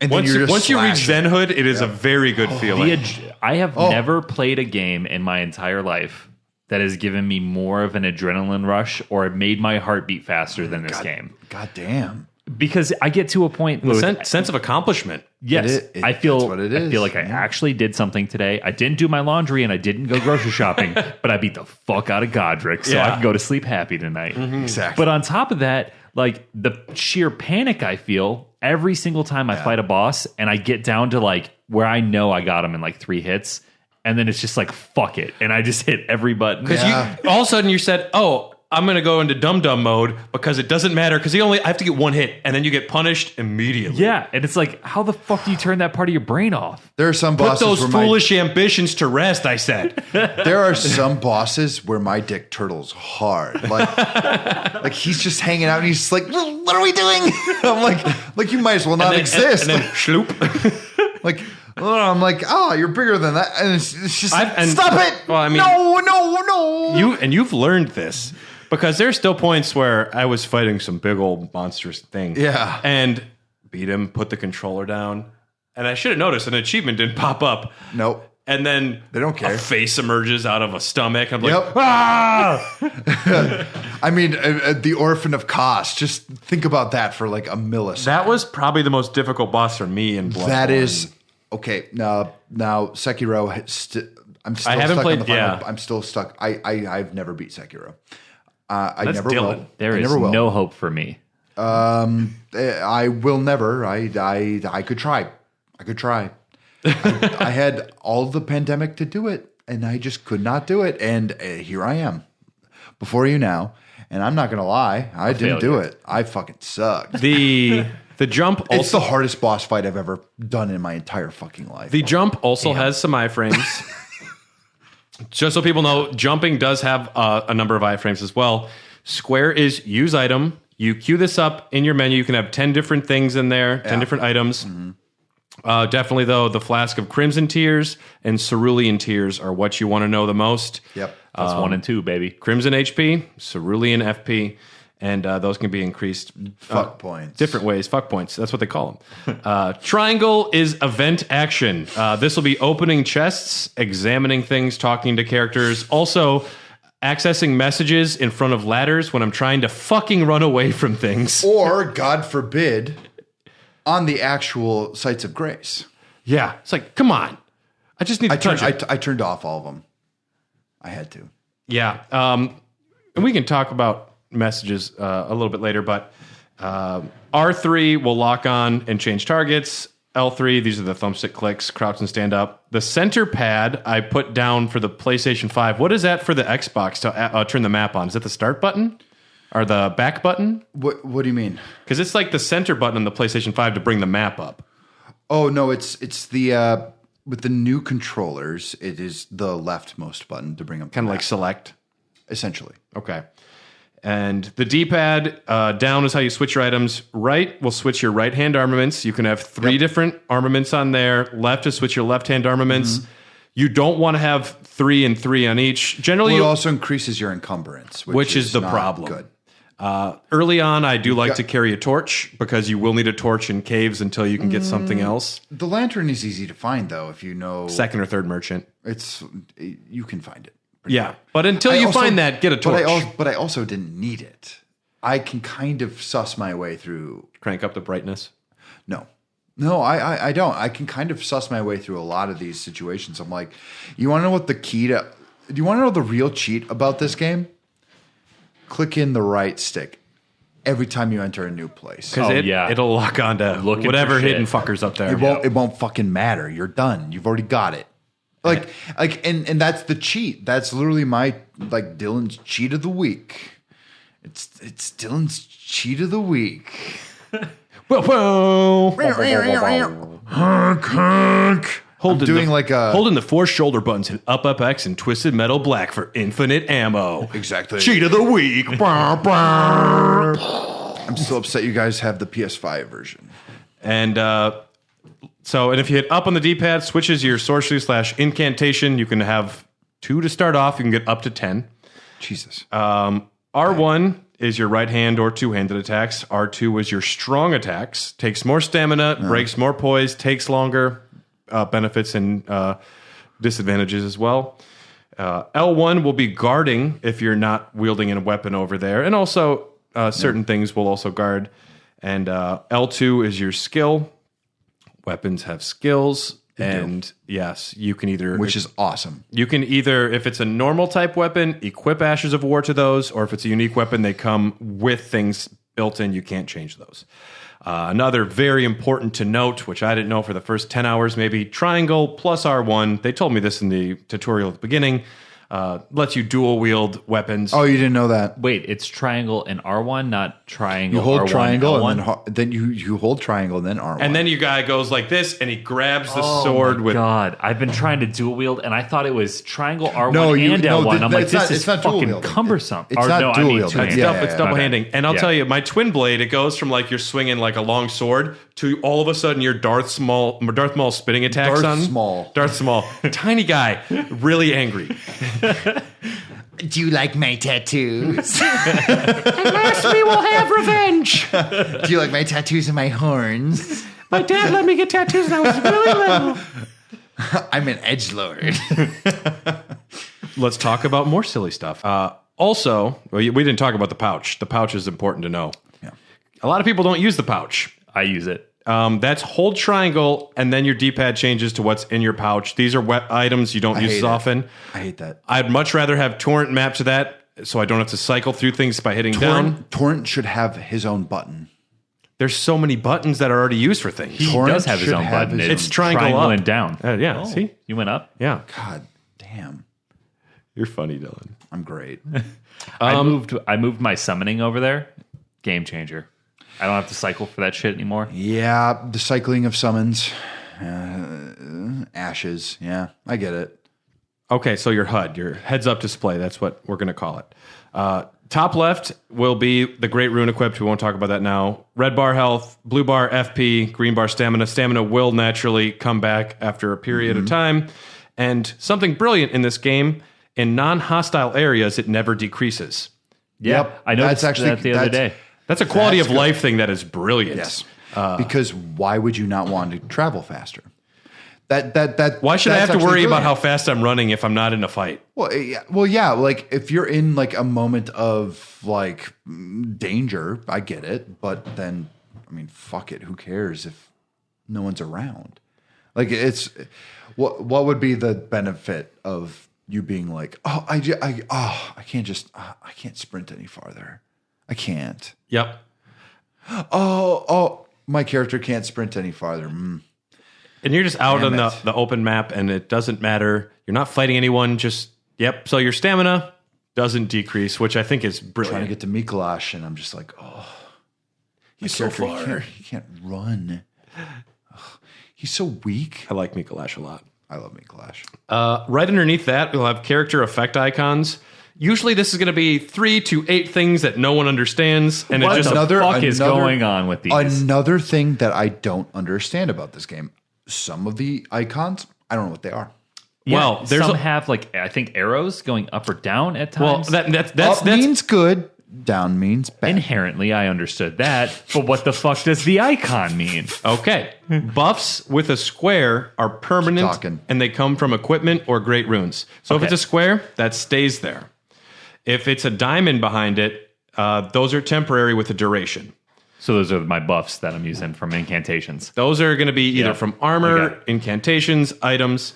And once you reach Zenhood, it is a very good feeling. I have never played a game in my entire life that has given me more of an adrenaline rush or made my heart beat faster than this game. God damn. Because I get to a point with sense of accomplishment. Yes, I feel what it is. I feel like I actually did something today. I didn't do my laundry and I didn't go grocery shopping, but I beat the fuck out of Godric, so I can go to sleep happy tonight. Mm-hmm. Exactly. But on top of that, like the sheer panic I feel every single time I fight a boss and I get down to like where I know I got him in like 3 hits, and then it's just like, fuck it. And I just hit every button. Because all of a sudden you said, oh, I'm going to go into dum-dum mode because it doesn't matter because I have to get one hit and then you get punished immediately. Yeah, and it's like, how the fuck do you turn that part of your brain off? There are some Put bosses those where foolish ambitions to rest, I said. there are some bosses where my dick turtles hard. Like he's just hanging out and he's just like, what are we doing? I'm like you might as well not exist. And then shloop. I'm like, you're bigger than that. And it's just stop it. Well, I mean, no. You've learned this. Because there's still points where I was fighting some big old monstrous thing. Yeah. And beat him, put the controller down. And I should have noticed an achievement didn't pop up. Nope. And then they don't care. A face emerges out of a stomach. I'm like, I mean, the Orphan of Kos. Just think about that for like a millisecond. That was probably the most difficult boss for me in Bloodborne. That is okay. Now Sekiro. I'm still I haven't stuck played. On the final, yeah, I'm still stuck. I've never beat Sekiro. I That's never Dylan. will. There is no hope for me. I will never. I could try. I had all the pandemic to do it, and I just could not do it. And here I am before you now. And I'm not gonna lie, I didn't do it. I fucking sucked. The jump. Also, it's the hardest boss fight I've ever done in my entire fucking life. The jump also has some iframes. Just so people know, jumping does have a number of iframes as well. Square is use item. You queue this up in your menu. You can have 10 different things in there, 10 different items. Mm-hmm. Definitely, though, the Flask of Crimson Tears and Cerulean Tears are what you want to know the most. Yep. That's 1 and 2, baby. Crimson HP, Cerulean FP, and those can be increased fuck points. Different ways. Fuck points. That's what they call them. Triangle is event action. This will be opening chests, examining things, talking to characters. Also, accessing messages in front of ladders when I'm trying to fucking run away from things. Or, God forbid, on the actual sites of grace. Yeah. It's like, come on. I just need to touch it. I turned off all of them. I had to. Yeah. And we can talk about messages a little bit later, but R3 will lock on and change targets. L3, these are the thumbstick clicks, crouch and stand up. The center pad I put down for the PlayStation 5. What is that for the Xbox to turn the map on? Is it the start button or the back button? What do you mean? Because it's like the center button on the PlayStation 5 to bring the map up. Oh no, it's the with the new controllers, it is the leftmost button to bring them. Kind of like select, essentially. Okay. And the D-pad, down is how you switch your items. Right will switch your right-hand armaments. You can have 3 different armaments on there. Left is switch your left-hand armaments. Mm-hmm. You don't want to have 3 and 3 on each. Generally, it also increases your encumbrance, which is the problem. Good. Early on, I do like to carry a torch because you will need a torch in caves until you can get something else. The lantern is easy to find, though, if you know... Second or third merchant. You can find it. Yeah, but until you find that, get a torch. But I also didn't need it. I can kind of suss my way through. Crank up the brightness? No, I don't. I can kind of suss my way through a lot of these situations. I'm like, you want to know what the key to... Do you want to know the real cheat about this game? Click in the right stick every time you enter a new place. Because it'll lock on to whatever hidden fuckers up there. It won't fucking matter. You're done. You've already got it. And that's the cheat. That's literally my Dylan's cheat of the week. It's Dylan's cheat of the week. Holding the 4 shoulder buttons and up X and twisted metal black for infinite ammo. Exactly. Cheat of the week. I'm still upset you guys have the PS5 version. And and if you hit up on the D-pad, switches your sorcery / incantation. You can have 2 to start off. You can get up to 10. Jesus. R1 is your right hand or two-handed attacks. R2 is your strong attacks. Takes more stamina, breaks more poise, takes longer, benefits and disadvantages as well. L1 will be guarding if you're not wielding a weapon over there. And also certain things will also guard. And L2 is your skill. Weapons have skills, and yes, you can either... Which is awesome. You can either, if it's a normal type weapon, equip Ashes of War to those, or if it's a unique weapon, they come with things built in. You can't change those. Another very important to note, which I didn't know for the first 10 hours, maybe triangle plus R1. They told me this in the tutorial at the beginning. Lets you dual wield weapons. Oh, you didn't know that? Wait, it's triangle and R1, not triangle. You hold R1, triangle L1? and then you hold triangle and then R1. And then your guy goes like this, and he grabs the Oh sword my with. God, I've been trying to dual wield, and I thought it was triangle R1 No, and L1. I'm like, it's not- this is it's not dual fucking wielding. cumbersome. It's not dual I mean wielding. two-handed. Yeah, It's double My handing. bad. And I'll Yeah. tell you, my twin blade, it goes from like you're swinging like a long sword to all of a sudden your Darth Maul spinning attacks Darth on. Darth Small. Tiny guy, really angry. Do you like my tattoos? Last we will have revenge. Do you like my tattoos and my horns? My dad let me get tattoos when I was really little. I'm an edgelord. Let's talk about more silly stuff. Also, we didn't talk about the pouch. The pouch is important to know. Yeah. A lot of people don't use the pouch. I use it. That's hold triangle, and then your D-pad changes to what's in your pouch. These are wet items you don't use as often. I hate that. I'd much rather have Torrent mapped to that, so I don't have to cycle through things by hitting down. Torrent should have his own button. There's so many buttons that are already used for things. He Torrent does have his should own have button. his It's triangle triangle up. and down. Yeah, see? You went up? Yeah. God damn. You're funny, Dylan. I'm great. I moved my summoning over there. Game changer. I don't have to cycle for that shit anymore. Yeah, the cycling of summons. Ashes. Yeah, I get it. Okay, so your HUD, your heads up display, that's what we're going to call it. Top left will be the Great Rune equipped. We won't talk about that now. Red bar health, blue bar FP, green bar stamina. Stamina will naturally come back after a period of time. And something brilliant in this game, in non-hostile areas, it never decreases. Yep. I noticed that the other day. That's a quality That's of life thing that is brilliant. Yes. Because why would you not want to travel faster? That Why should I that's have to worry actually about how brilliant. fast I'm running if I'm not in a fight? Well, yeah. Like if you're in like a moment of like danger, I get it. But then, I mean, fuck it. Who cares if no one's around? Like it's what would be the benefit of you being like, I can't sprint any farther. I can't. Yep. Oh, my character can't sprint any farther. And you're just out Damn on it. the open map, and it doesn't matter. You're not fighting anyone. Just, yep. So your stamina doesn't decrease, which I think is brilliant. Trying to get to Mikolash, and I'm just like, He's so far. He can't run. Ugh, he's so weak. I like Mikolash a lot. I love Mikolash. Right underneath that, we'll have character effect icons. Usually this is going to be 3 to 8 things that no one understands. And What it just the fuck is going on with these? Another thing that I don't understand about this game, some of the icons, I don't know what they are. well, there's some have like I think arrows going up or down at times. that's Up means good, down means bad. Inherently, I understood that, but what the fuck does the icon mean? okay. Buffs with a square are permanent, Talking. and they come from equipment or great runes. So if Okay. it's a square, that stays there. If it's a diamond behind it, those are temporary with a duration. So those are my buffs that I'm using from incantations. Those are going to be either Yeah. from I got armor, it. incantations, items.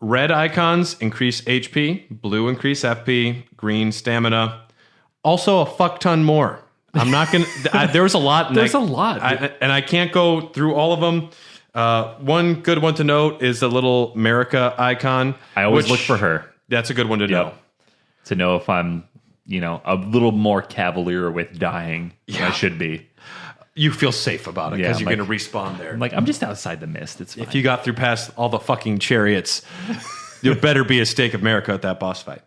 Red icons increase HP, blue increase FP, green stamina. Also a fuck ton more. I'm not going to... There was a lot. And There's a lot. and I can't go through all of them. One good one to note is the little America icon. I always which- look for her That's a good one to know. to know if I'm, a little more cavalier with dying than I should be. You feel safe about it Yeah, because you're like- going to respawn there. I'm like, I'm just outside the mist. It's fine. If you got through past all the fucking chariots, there better be a stake of America at that boss fight.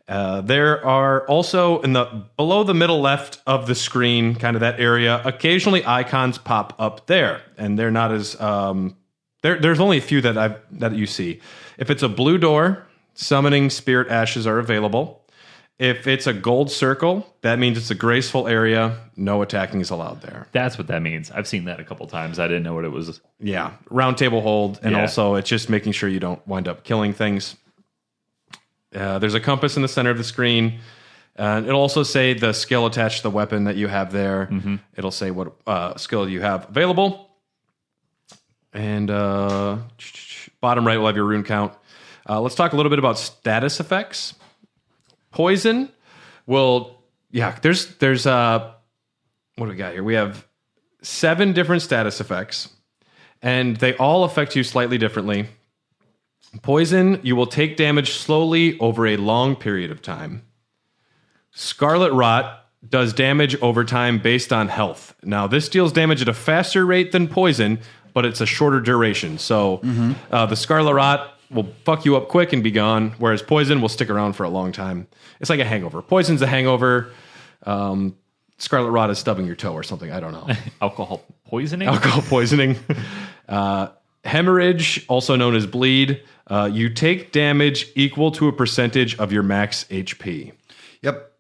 There are also below the middle left of the screen, kind of that area, occasionally icons pop up there, and they're not as there's only a few that you see. If it's a blue door, summoning spirit ashes are available. If it's a gold circle, that means it's a graceful area. No attacking is allowed there. That's what that means. I've seen that a couple times. I didn't know what it was. Yeah, round table hold, and Yeah. also it's just making sure you don't wind up killing things. There's a compass in the center of the screen. It'll also say the skill attached to the weapon that you have there. It'll say what skill you have available. And bottom right will have your rune count. Let's talk a little bit about status effects. Poison will, there's what do we got here? We have 7 different status effects, and they all affect you slightly differently. Poison, you will take damage slowly over a long period of time. Scarlet Rot does damage over time based on health. Now, this deals damage at a faster rate than poison, but it's a shorter duration. So the Scarlet Rot will fuck you up quick and be gone, whereas poison will stick around for a long time. It's like a hangover. Poison's a hangover. Scarlet Rot is stubbing your toe or something. I don't know. Alcohol poisoning? Alcohol poisoning. Hemorrhage, also known as bleed. You take damage equal to a percentage of your max HP. Yep.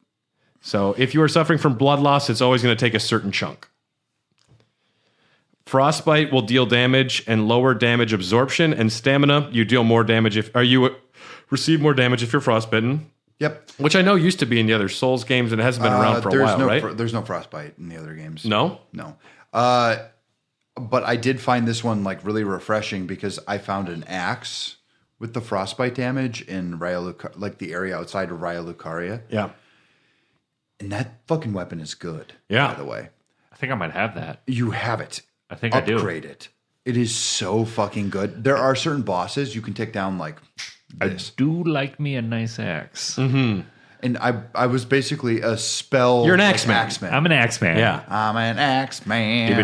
So if you are suffering from blood loss, it's always going to take a certain chunk. Frostbite will deal damage and lower damage absorption, and stamina, you deal more damage receive more damage if you're frostbitten. Yep. Which I know used to be in the other Souls games and it hasn't been around for a while, right? There's no frostbite in the other games. No? No. But I did find this one like really refreshing because I found an axe with the frostbite damage in like the area outside of Raya Lucaria. Yeah. And that fucking weapon is good. Yeah. By the way. I think I might have that. You have it. I think I do. Upgrade it. It is so fucking good. There are certain bosses you can take down like this. I do like me a nice axe. Mm-hmm. And I was basically a spell. You're an Axeman. I'm an Axeman. Yeah. I'm an Axeman.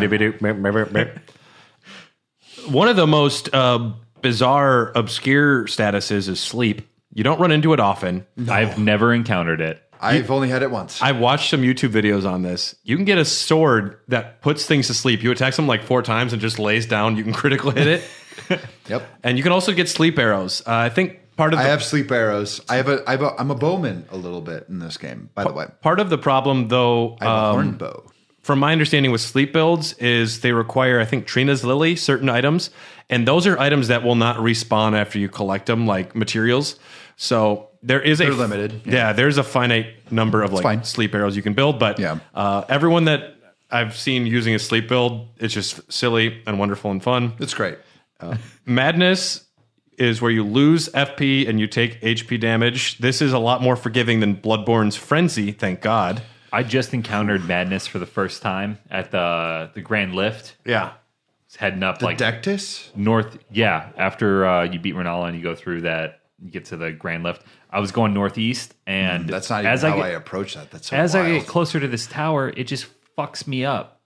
One of the most bizarre, obscure statuses is sleep. You don't run into it often. No. I've never encountered it. I've only had it once. I've watched some YouTube videos on this. You can get a sword that puts things to sleep. You attack them like 4 times and just lays down. You can critical hit it. Yep. And you can also get sleep arrows. I think part of I have sleep arrows. I'm a bowman a little bit in this game, by the way. Part of the problem, though, I have a horn bow. From my understanding with sleep builds is they require, I think, Trina's Lily, certain items. And those are items that will not respawn after you collect them, like materials. So they're limited. Yeah, there's a finite number of like sleep arrows you can build. But everyone that I've seen using a sleep build, it's just silly and wonderful and fun. It's great. Madness is where you lose FP and you take HP damage. This is a lot more forgiving than Bloodborne's Frenzy, thank God. I just encountered Madness for the first time at the Grand Lift. Yeah. It's heading up like Dectus? North. Yeah. After you beat Renala and you go through that, you get to the Grand Lift. I was going northeast, and that's not even how I approach that. That's so as wild. I get closer to this tower, it just fucks me up.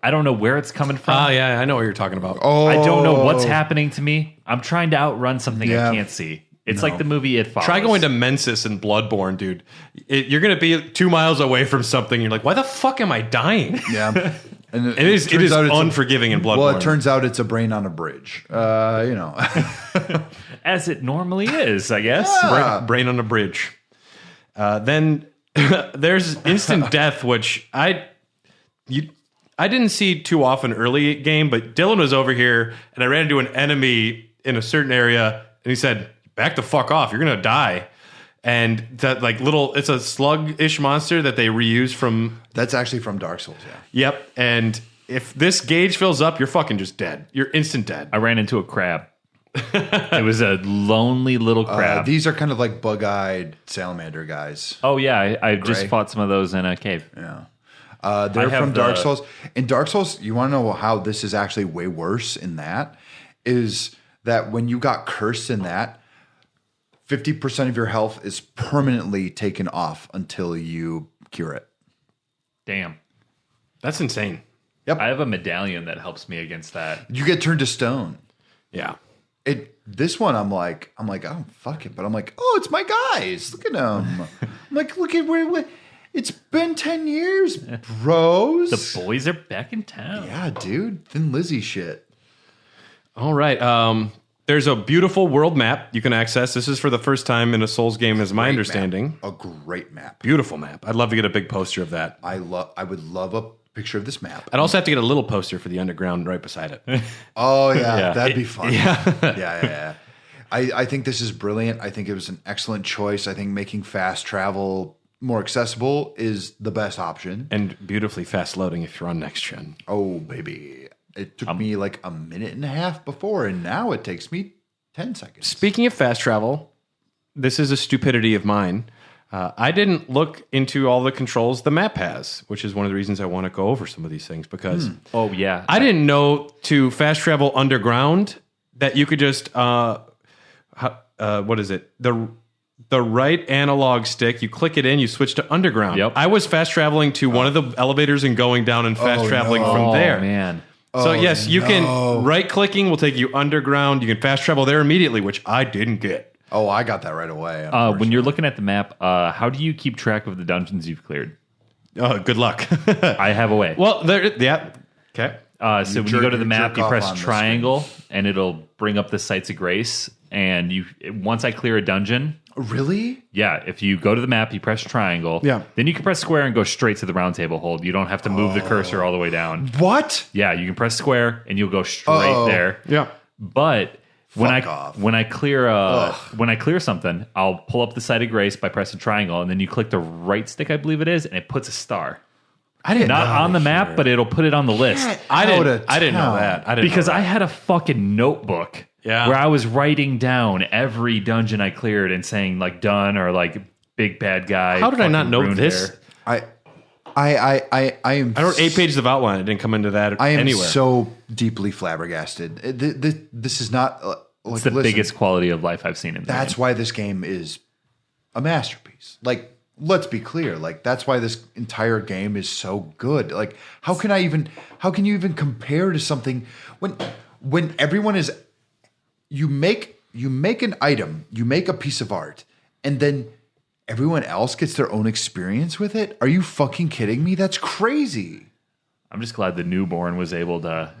I don't know where it's coming from. Yeah, I know what you're talking about. Oh, I don't know what's happening to me. I'm trying to outrun something I can't see. It's like the movie It Follows. Try going to Mensis and Bloodborne, dude. You're going to be 2 miles away from something. You're like, why the fuck am I dying? Yeah. And it is unforgiving in Bloodborne. Well, it turns out it's a brain on a bridge. As it normally is, I guess. Brain on a bridge. Then there's instant death, which I didn't see too often early game, but Dylan was over here, and I ran into an enemy in a certain area, and he said, back the fuck off, you're going to die. And that it's a slug-ish monster that they reuse from... That's actually from Dark Souls, yeah. Yep, and if this gauge fills up, you're fucking just dead. You're instant dead. I ran into a crab. It was a lonely little crab. These are kind of like bug-eyed salamander guys. Oh, yeah, I just fought some of those in a cave. Yeah. They're from Dark Souls. In Dark Souls, you want to know how this is actually way worse in that? Is that when you got cursed in that, 50% of your health is permanently taken off until you cure it. Damn. That's insane. Yep. I have a medallion that helps me against that. You get turned to stone. Yeah. This one, I'm like, oh, fuck it. But I'm like, oh, it's my guys. Look at them. I'm like, look at where it's been 10 years, bros. The boys are back in town. Yeah, dude. Thin Lizzy shit. All right. There's a beautiful world map you can access. This is for the first time in a Souls game, is my understanding. A great map. Beautiful map. I'd love to get a big poster of that. I would love a picture of this map. I'd also have to get a little poster for the underground right beside it. Oh, yeah. That'd be fun. Yeah. Yeah. I think this is brilliant. I think it was an excellent choice. I think making fast travel more accessible is the best option. And beautifully fast loading if you're on next gen. Oh, baby. It took me like a minute and a half before, and now it takes me 10 seconds. Speaking of fast travel, this is a stupidity of mine. I didn't look into all the controls the map has, which is one of the reasons I want to go over some of these things because Oh yeah, I didn't know to fast travel underground that you could just what is it? The right analog stick, you click it in, you switch to underground. Yep. I was fast traveling to one of the elevators and going down and fast traveling from there. Man. So yes, you can right clicking will take you underground. You can fast travel there immediately, which I didn't get. Oh, I got that right away. When you're looking at the map, how do you keep track of the dungeons you've cleared? Good luck. I have a way. Well, there, yeah. Okay. So when you go to the map, jerk you off press on the triangle, and it'll bring up the sites of grace. And once I clear a dungeon, Really? yeah, if you go to the map, you press triangle. Yeah. Then you can press square and go straight to the round table hold. You don't have to move the cursor all the way down. What? Yeah, you can press square and you'll go straight there. Yeah. But when Fuck off. I clear something, I'll pull up the site of grace by pressing triangle, and then you click the right stick, I believe it is, and it puts a star. I didn't Not on the map, but it'll put it on the list. I didn't know that. I didn't Because know I that. had a fucking notebook where I was writing down every dungeon I cleared and saying like done or like big bad guy. How did I not fucking know ruined this? hair. I am. I wrote 8 pages of outline. It didn't come into that I am anywhere. so deeply flabbergasted. This is not like It's the biggest quality of life I've seen in the That's game. why this game is a masterpiece. Like, let's be clear. Like, that's why this entire game is so good. Like, how can you even compare to something when everyone is, you make an item, you make a piece of art, and then everyone else gets their own experience with it? Are you fucking kidding me? That's crazy. I'm just glad the newborn was able to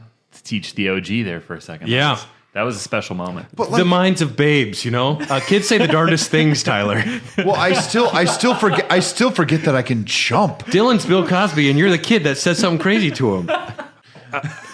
teach the OG there for a second. Yeah. That was a special moment. But the minds of babes, you know? Kids say the darndest things, Tyler. well, I still forget that I can jump. Dylan's Bill Cosby, and you're the kid that says something crazy to him.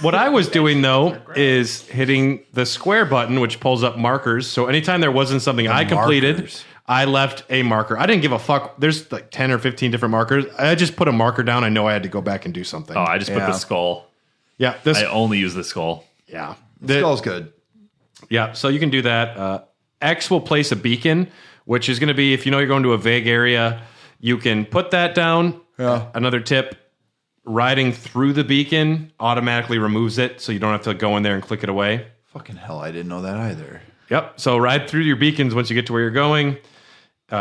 What I was doing, though, is hitting the square button, which pulls up markers. So anytime there wasn't something I completed, markers. I left a marker. I didn't give a fuck. There's like 10 or 15 different markers. I just put a marker down. I know I had to go back and do something. Oh, I just put the skull. Yeah. I only use the skull. Yeah. Skull's good. Yeah, so you can do that. X will place a beacon, which is going to be, if you know you're going to a vague area, you can put that down. Yeah. Another tip, riding through the beacon automatically removes it, so you don't have to go in there and click it away. Fucking hell, I didn't know that either. Yep, so ride through your beacons once you get to where you're going.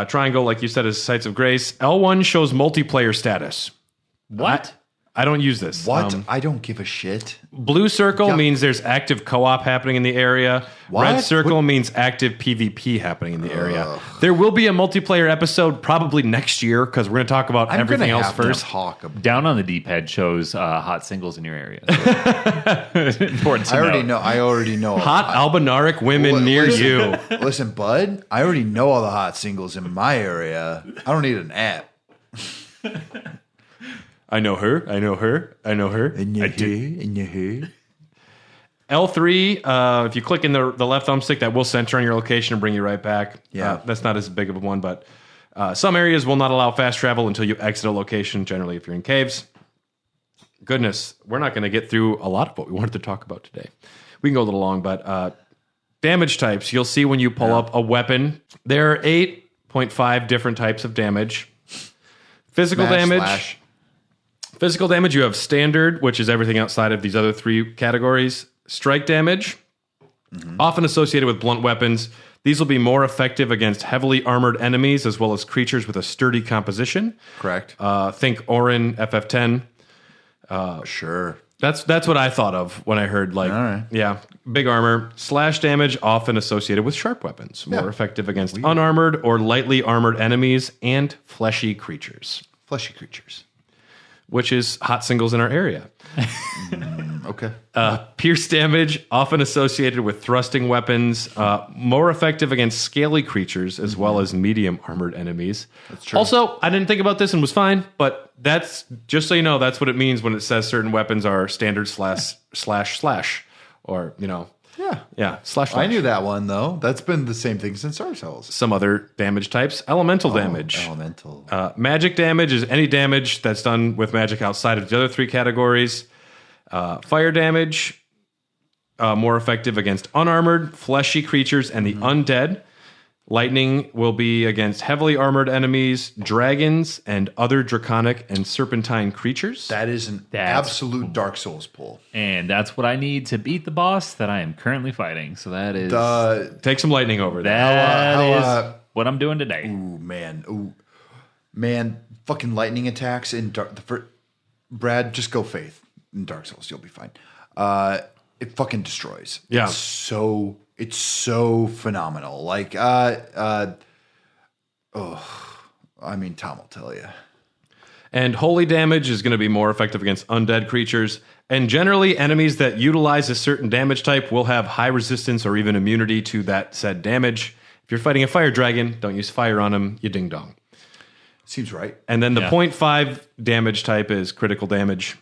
Triangle, like you said, is sites of grace. L1 shows multiplayer status. What? I don't use this. What? I don't give a shit. Blue circle means there's active co-op happening in the area. What? Red circle means active PvP happening in the area. There will be a multiplayer episode probably next year because we're going to talk about everything else first. Down on the D-pad shows hot singles in your area. So. Important to I already know. Hot albinaric women near you. Listen, bud, I already know all the hot singles in my area. I don't need an app. I know her. I know her. I know her. And you hear? L3, if you click in the left thumbstick, that will center on your location and bring you right back. Yeah. That's not as big of a one, but some areas will not allow fast travel until you exit a location, generally if you're in caves. Goodness, we're not going to get through a lot of what we wanted to talk about today. We can go a little long, but damage types. You'll see when you pull up a weapon, there are 8.5 different types of damage. Physical damage. Slash. Physical damage, you have standard, which is everything outside of these other 3 categories. Strike damage, often associated with blunt weapons. These will be more effective against heavily armored enemies as well as creatures with a sturdy composition. Correct. Think Orin, FF10. Sure. That's what I thought of when I heard, like, All right. yeah, big armor. Slash damage, often associated with sharp weapons. More effective against unarmored or lightly armored enemies and fleshy creatures. Fleshy creatures. Which is hot singles in our area. Okay. Pierce damage, often associated with thrusting weapons, more effective against scaly creatures as well as medium armored enemies. That's true. Also, I didn't think about this and was fine, but that's, just so you know, that's what it means when it says certain weapons are standard slash, or, you know. Yeah, slash. I knew that one, though. That's been the same thing since Dark Souls. Some other damage types. Elemental damage. Elemental. Magic damage is any damage that's done with magic outside of the other 3 categories. Fire damage, more effective against unarmored, fleshy creatures and the undead. Lightning will be against heavily armored enemies, dragons, and other draconic and serpentine creatures. That is an absolute Dark Souls pull. And that's what I need to beat the boss that I am currently fighting. So that is... Take some lightning over there. That is what I'm doing today. Ooh, man. Fucking lightning attacks in Brad, just go Faith in Dark Souls. You'll be fine. It fucking destroys. Yeah. It's so phenomenal. Like, Tom will tell you. And holy damage is going to be more effective against undead creatures. And generally, enemies that utilize a certain damage type will have high resistance or even immunity to that said damage. If you're fighting a fire dragon, don't use fire on them, you ding dong. Seems right. And then the 0.5 damage type is critical damage.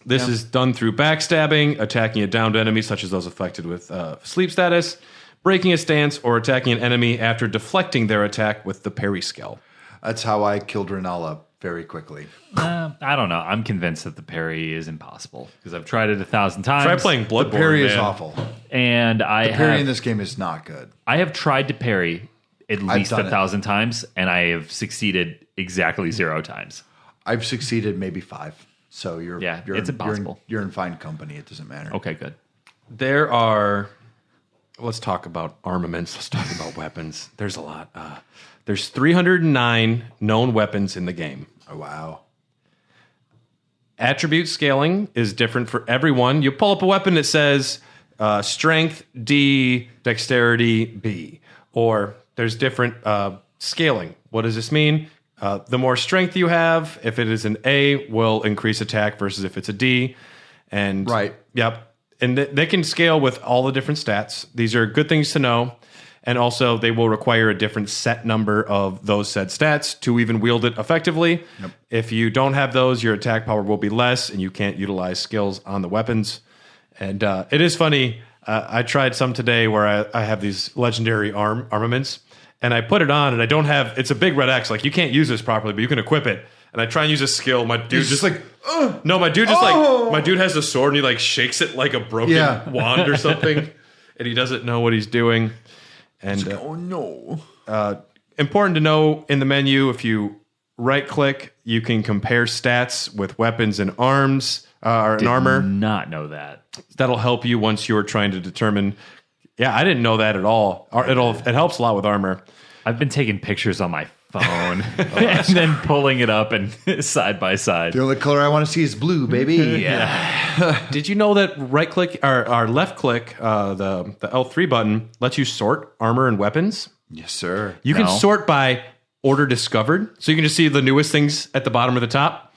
This is done through backstabbing, attacking a downed enemy, such as those affected with sleep status, breaking a stance, or attacking an enemy after deflecting their attack with the parry skill. That's how I killed Renala very quickly. I don't know. I'm convinced that the parry is impossible because I've tried it 1,000 times. Try playing Bloodborne. The parry is man. awful. And the parry in this game is not good. I have tried to parry at least 1,000 times, and I have succeeded exactly 0 times. I've succeeded maybe 5. So it's impossible. You're in fine company. It doesn't matter. Okay, good. Let's talk about armaments. Let's talk about weapons. There's a lot. There's 309 known weapons in the game. Oh, wow. Attribute scaling is different for everyone. You pull up a weapon that says strength D, dexterity B, or there's different scaling. What does this mean? The more strength you have, if it is an A, will increase attack versus if it's a D. And right. Yep. And they can scale with all the different stats. These are good things to know. And also, they will require a different set number of those said stats to even wield it effectively. Yep. If you don't have those, your attack power will be less, and you can't utilize skills on the weapons. And it is funny. I tried some today where I have these legendary armaments. And I put it on, and I don't have. It's a big red X. Like you can't use this properly, but you can equip it. And I try and use a skill. My dude just like, no, my dude just like, my dude has a sword and he like shakes it like a broken wand or something, and he doesn't know what he's doing. And oh no! Important to know in the menu, if you right click, you can compare stats with weapons and arms or an armor. Did not know that. That'll help you once you're trying to determine. Yeah, I didn't know that at all. It helps a lot with armor. I've been taking pictures on my phone and then pulling it up and side by side. The only color I want to see is blue, baby. Yeah. Did you know that right click or left click, the L3 button lets you sort armor and weapons? Yes, sir. You can sort by order discovered, so you can just see the newest things at the bottom or the top.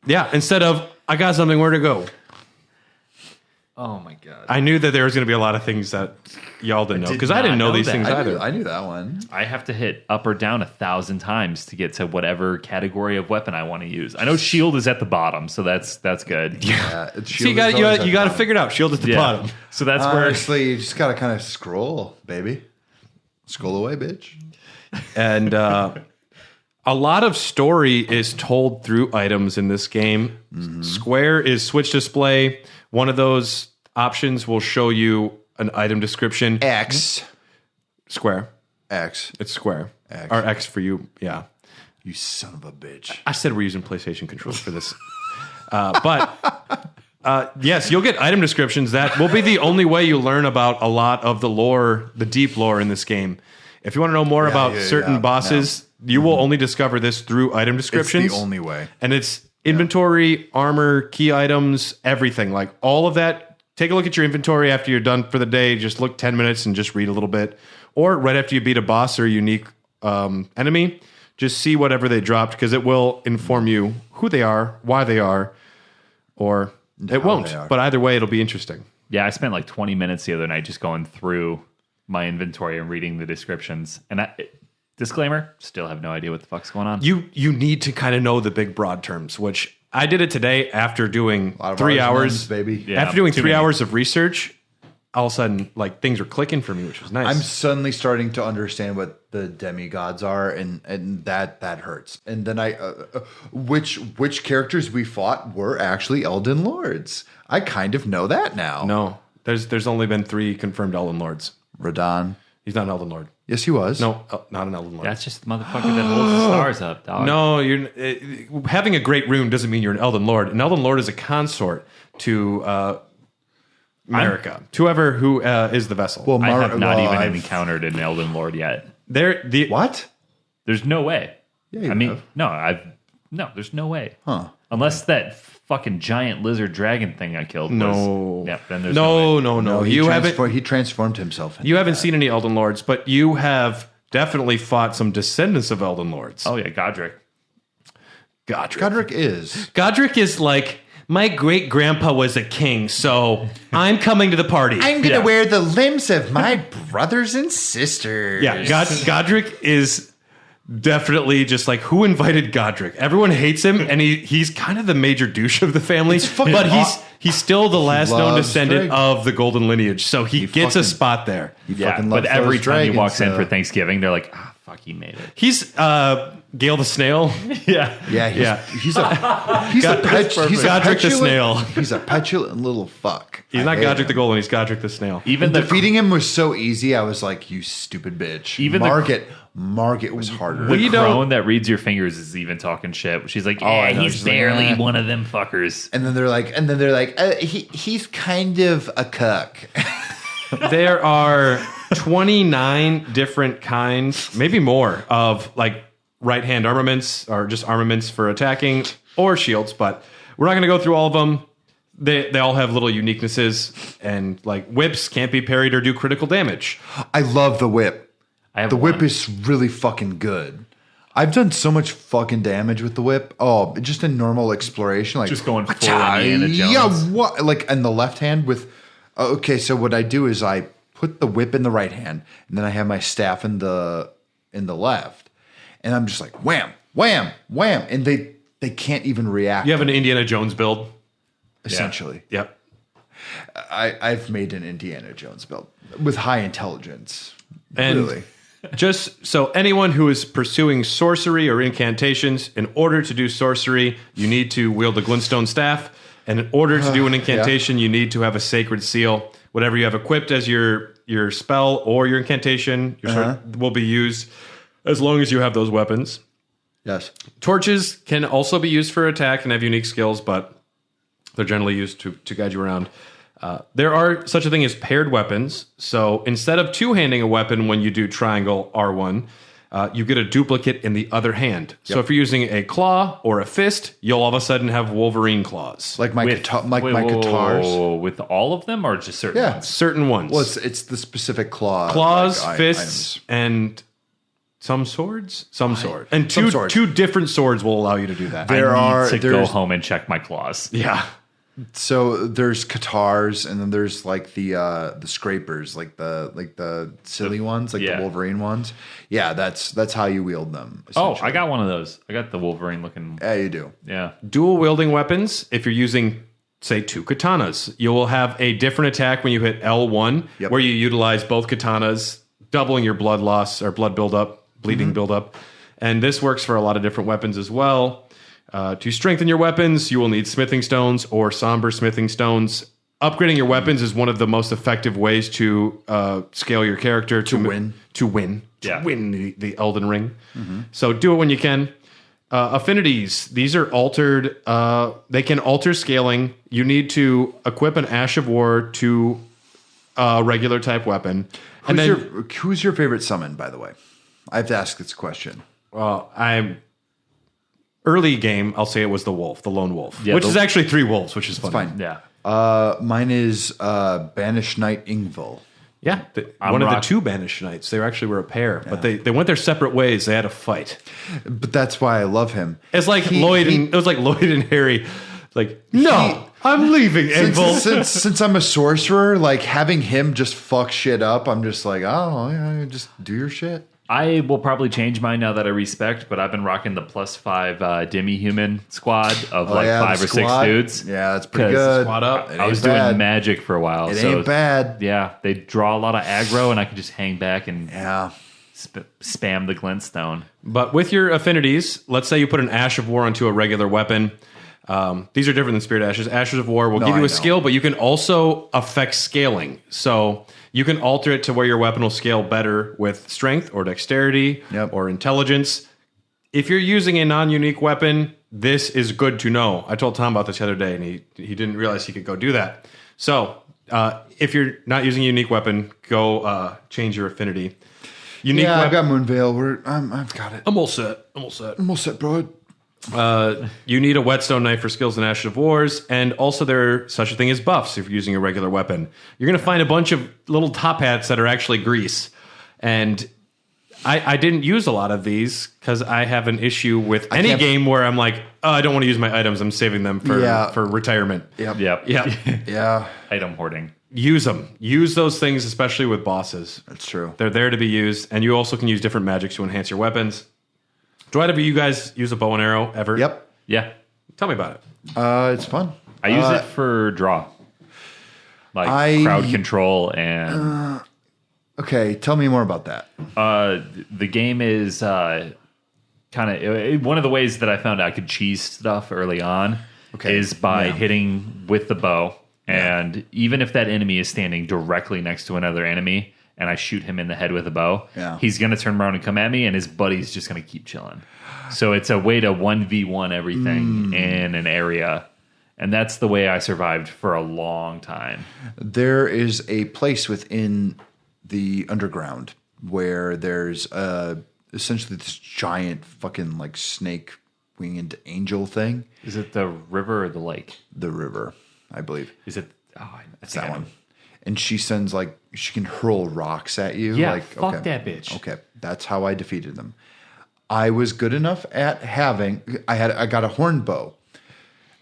Yeah, instead of I got something, where to go. Oh my god! I knew that there was going to be a lot of things that y'all didn't know because I didn't know these things either. I knew that one. I have to hit up or down 1,000 times to get to whatever category of weapon I want to use. I know shield is at the bottom, so that's good. Yeah, so you got to figure it out. Shield is the bottom, so that's where honestly you just got to kind of scroll, baby. Scroll away, bitch. And a lot of story is told through items in this game. Mm-hmm. Square is switch display. One of those options will show you an item description. X. Square. X. It's square. X. Or X for you. Yeah. You son of a bitch. I said we're using PlayStation controls for this. But yes, you'll get item descriptions. That will be the only way you learn about a lot of the lore, the deep lore in this game. If you want to know more about certain bosses, you will only discover this through item descriptions. It's the only way. And it's inventory, armor, key items, everything. Like all of that. Take a look at your inventory after you're done for the day. Just look 10 minutes and just read a little bit. Or right after you beat a boss or a unique enemy, just see whatever they dropped because it will inform you who they are, why they are, or it won't. But either way, it'll be interesting. Yeah, I spent like 20 minutes the other night just going through my inventory and reading the descriptions. And disclaimer, still have no idea what the fuck's going on. You need to kind of know the big broad terms, which I did it today after doing 3 hours, baby. Yeah, after doing 3 hours of research, all of a sudden, like things were clicking for me, which was nice. I'm suddenly starting to understand what the demigods are, and that hurts. And then which characters we fought were actually Elden Lords. I kind of know that now. No, there's only been 3 confirmed Elden Lords. Radon, He's not an Elden Lord. Yes, he was. No, not an Elden Lord. That's just the motherfucker that holds the stars up, dog. No, having a great rune doesn't mean you're an Elden Lord. An Elden Lord is a consort to America, to whoever who is the vessel. Well, I have not even encountered an Elden Lord yet. What? There's no way. Yeah, you I mean, have. no, there's no way. Huh. Unless that fucking giant lizard dragon thing I killed. No. Yeah, then there's no way. No. He transformed himself. You haven't seen any Elden Lords, but you have definitely fought some descendants of Elden Lords. Oh yeah, Godric. Godric is like, my great grandpa was a king, so I'm coming to the party. I'm gonna wear the limbs of my brothers and sisters. Yeah, Godric is definitely just like, who invited Godric? Everyone hates him, and he's kind of the major douche of the family. But he's still the last known descendant of the golden lineage, so he gets a spot there. Yeah, but every time he walks in for Thanksgiving, they're like, fuck, he made it. He's Gale the Snail. Yeah. He's Godric the Snail. He's a petulant little fuck. He's not Godric the Golden. He's Godric the Snail. Even defeating him was so easy. I was like, you stupid bitch. Even Margit was harder. The crone that reads your fingers is even talking shit. She's like, he's barely one of them fuckers. And then they're like, he's kind of a cuck. There are 29 different kinds, maybe more, of like right hand armaments or just armaments for attacking or shields, but we're not going to go through all of them. They all have little uniquenesses, and like whips can't be parried or do critical damage. I love the whip. The whip is really fucking good. I've done so much fucking damage with the whip. Oh, just in normal exploration, like just going full Indiana Jones. Yeah, what? Like in the left hand with. Okay, so what I do is I put the whip in the right hand, and then I have my staff in the left, and I'm just like wham, wham, wham, and they can't even react. You have an Indiana Jones build, essentially. Yeah. Yep. I've made an Indiana Jones build with high intelligence, and really. Just so anyone who is pursuing sorcery or incantations, in order to do sorcery, you need to wield the glintstone staff. And in order to do an incantation, you need to have a sacred seal. Whatever you have equipped as your spell or your incantation will be used as long as you have those weapons. Yes. Torches can also be used for attack and have unique skills, but they're generally used to guide you around. There are such a thing as paired weapons. So instead of two-handing a weapon when you do triangle R1, you get a duplicate in the other hand. Yep. So if you're using a claw or a fist, you'll all of a sudden have Wolverine claws. Like my guitars. With all of them or just certain ones? Certain ones. Well, it's the specific claws, fists, and some swords? Some sword. And two different swords will allow you to do that. I need to go home and check my claws. Yeah. So there's katars, and then there's like the scrapers, like the silly ones, like the Wolverine ones. Yeah, that's how you wield them. Oh, I got one of those. I got the Wolverine looking. Yeah, you do. Yeah. Dual wielding weapons. If you're using, say, two katanas, you will have a different attack when you hit L1, where you utilize both katanas, doubling your blood loss or blood buildup, bleeding buildup. And this works for a lot of different weapons as well. To strengthen your weapons, you will need smithing stones or somber smithing stones. Upgrading your weapons is one of the most effective ways to scale your character to win the Elden Ring. So do it when you can. Affinities, these are altered. They can alter scaling. You need to equip an Ash of War to a regular type weapon. Who's your favorite summon, by the way? I have to ask this question. Well, early game, I'll say it was the wolf, the lone wolf, which is actually 3 wolves, which is fun. Yeah. Mine is Banished Knight Ingval. Yeah, one of the 2 Banished Knights. They actually were a pair, but they went their separate ways. They had a fight. But that's why I love him. It's like Lloyd and Harry. Like, no, I'm leaving, Ingval. Since I'm a sorcerer, like having him just fuck shit up, I'm just like, oh, yeah, just do your shit. I will probably change mine now that I respect, but I've been rocking the +5 demi-human squad of 5 or 6 dudes. Yeah, that's pretty good. Squad up. I was doing magic for a while. It ain't bad. Yeah, they draw a lot of aggro, and I can just hang back and spam the glintstone. But with your affinities, let's say you put an Ash of War onto a regular weapon. These are different than Spirit Ashes. Ashes of War will give you I a know. skill, but you can also affect scaling. So you can alter it to where your weapon will scale better with strength or dexterity or intelligence. If you're using a non-unique weapon, this is good to know. I told Tom about this the other day, and he didn't realize he could go do that. So if you're not using a unique weapon, go change your affinity. Unique I've got Moonveil. I've got it. I'm all set, bro. You need a whetstone knife for skills in Ashes of Wars, and also there's such a thing as buffs if you're using a regular weapon. You're going to find a bunch of little top hats that are actually grease, and I didn't use a lot of these because I have an issue with any game where I'm like, oh, I don't want to use my items. I'm saving them for retirement. Yep. Yeah. Item hoarding. Use them. Use those things, especially with bosses. That's true. They're there to be used, and you also can use different magics to enhance your weapons. Do either of you guys use a bow and arrow ever? Yep. Yeah. Tell me about it. It's fun. I use it for draw. Like crowd control and... Okay, tell me more about that. The game is kind of... One of the ways that I found I could cheese stuff early on is by hitting with the bow. And even if that enemy is standing directly next to another enemy and I shoot him in the head with a bow, he's going to turn around and come at me, and his buddy's just going to keep chilling. So it's a way to 1v1 everything in an area. And that's the way I survived for a long time. There is a place within the underground where there's essentially this giant fucking like snake winged angel thing. Is it the river or the lake? The river, I believe. Is it? Oh, it's that one. And she sends she can hurl rocks at you. Yeah, like, fuck that bitch. Okay, that's how I defeated them. I was good enough at I got a horn bow.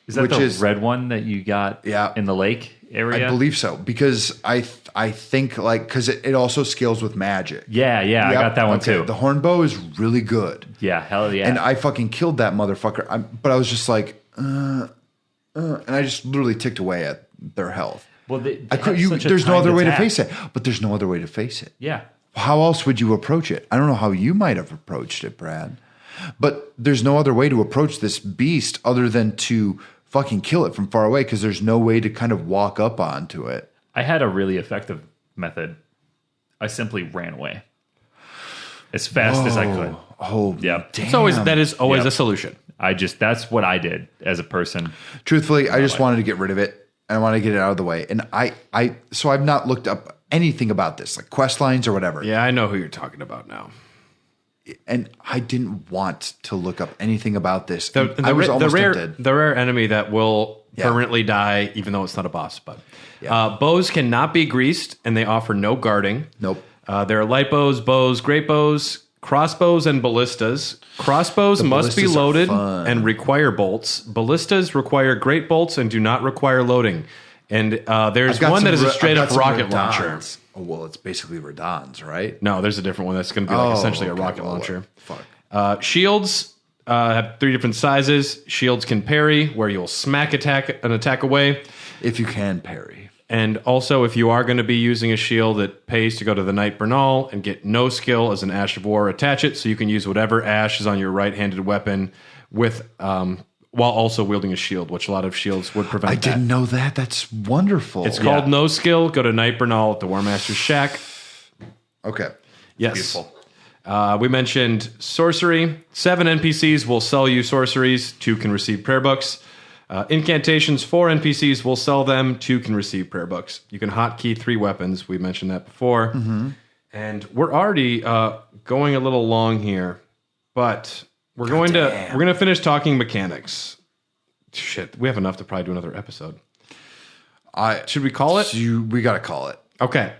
Is that the red one that you got in the lake area? I believe so, because I think because it also scales with magic. Yeah, I got that one too. The horn bow is really good. Yeah, hell yeah. And I fucking killed that motherfucker. But I was just like, and I just literally ticked away at their health. Well, there's no other way to face it. But there's no other way to face it. Yeah. How else would you approach it? I don't know how you might have approached it, Brad. But there's no other way to approach this beast other than to fucking kill it from far away, because there's no way to kind of walk up onto it. I had a really effective method. I simply ran away as fast as I could. Oh, yeah. damn. That is always a solution. That's what I did as a person. Truthfully, I just wanted to get rid of it. I want to get it out of the way. And so I've not looked up anything about this, like quest lines or whatever. Yeah, I know who you're talking about now. And I didn't want to look up anything about this. I was almost tempted. The rare enemy that will permanently die, even though it's not a boss. But bows cannot be greased, and they offer no guarding. Nope. There are light bows, great bows, crossbows, and ballistas. Crossbows must be loaded and require bolts. Ballistas require great bolts and do not require loading. And there's one that is a straight up rocket launcher. Oh, well, it's basically Radons, right? No, there's a different one that's going to be essentially a rocket launcher. Fuck. Shields have 3 different sizes. Shields can parry, where you'll smack an attack away. If you can parry. And also, if you are going to be using a shield, it pays to go to the Knight Bernal and get no skill as an Ash of War, attach it, so you can use whatever Ash is on your right-handed weapon with... while also wielding a shield, which a lot of shields would prevent. I didn't know that. That's wonderful. It's called No Skill. Go to Knight Bernal at the War Master's Shack. Okay. Yes. Beautiful. We mentioned sorcery. 7 NPCs will sell you sorceries. 2 can receive prayer books. Incantations, 4 NPCs will sell them. 2 can receive prayer books. You can hotkey 3 weapons. We mentioned that before. Mm-hmm. And we're already going a little long here, but... We're going to finish talking mechanics. Shit, we have enough to probably do another episode. Should we call it? We got to call it. Okay.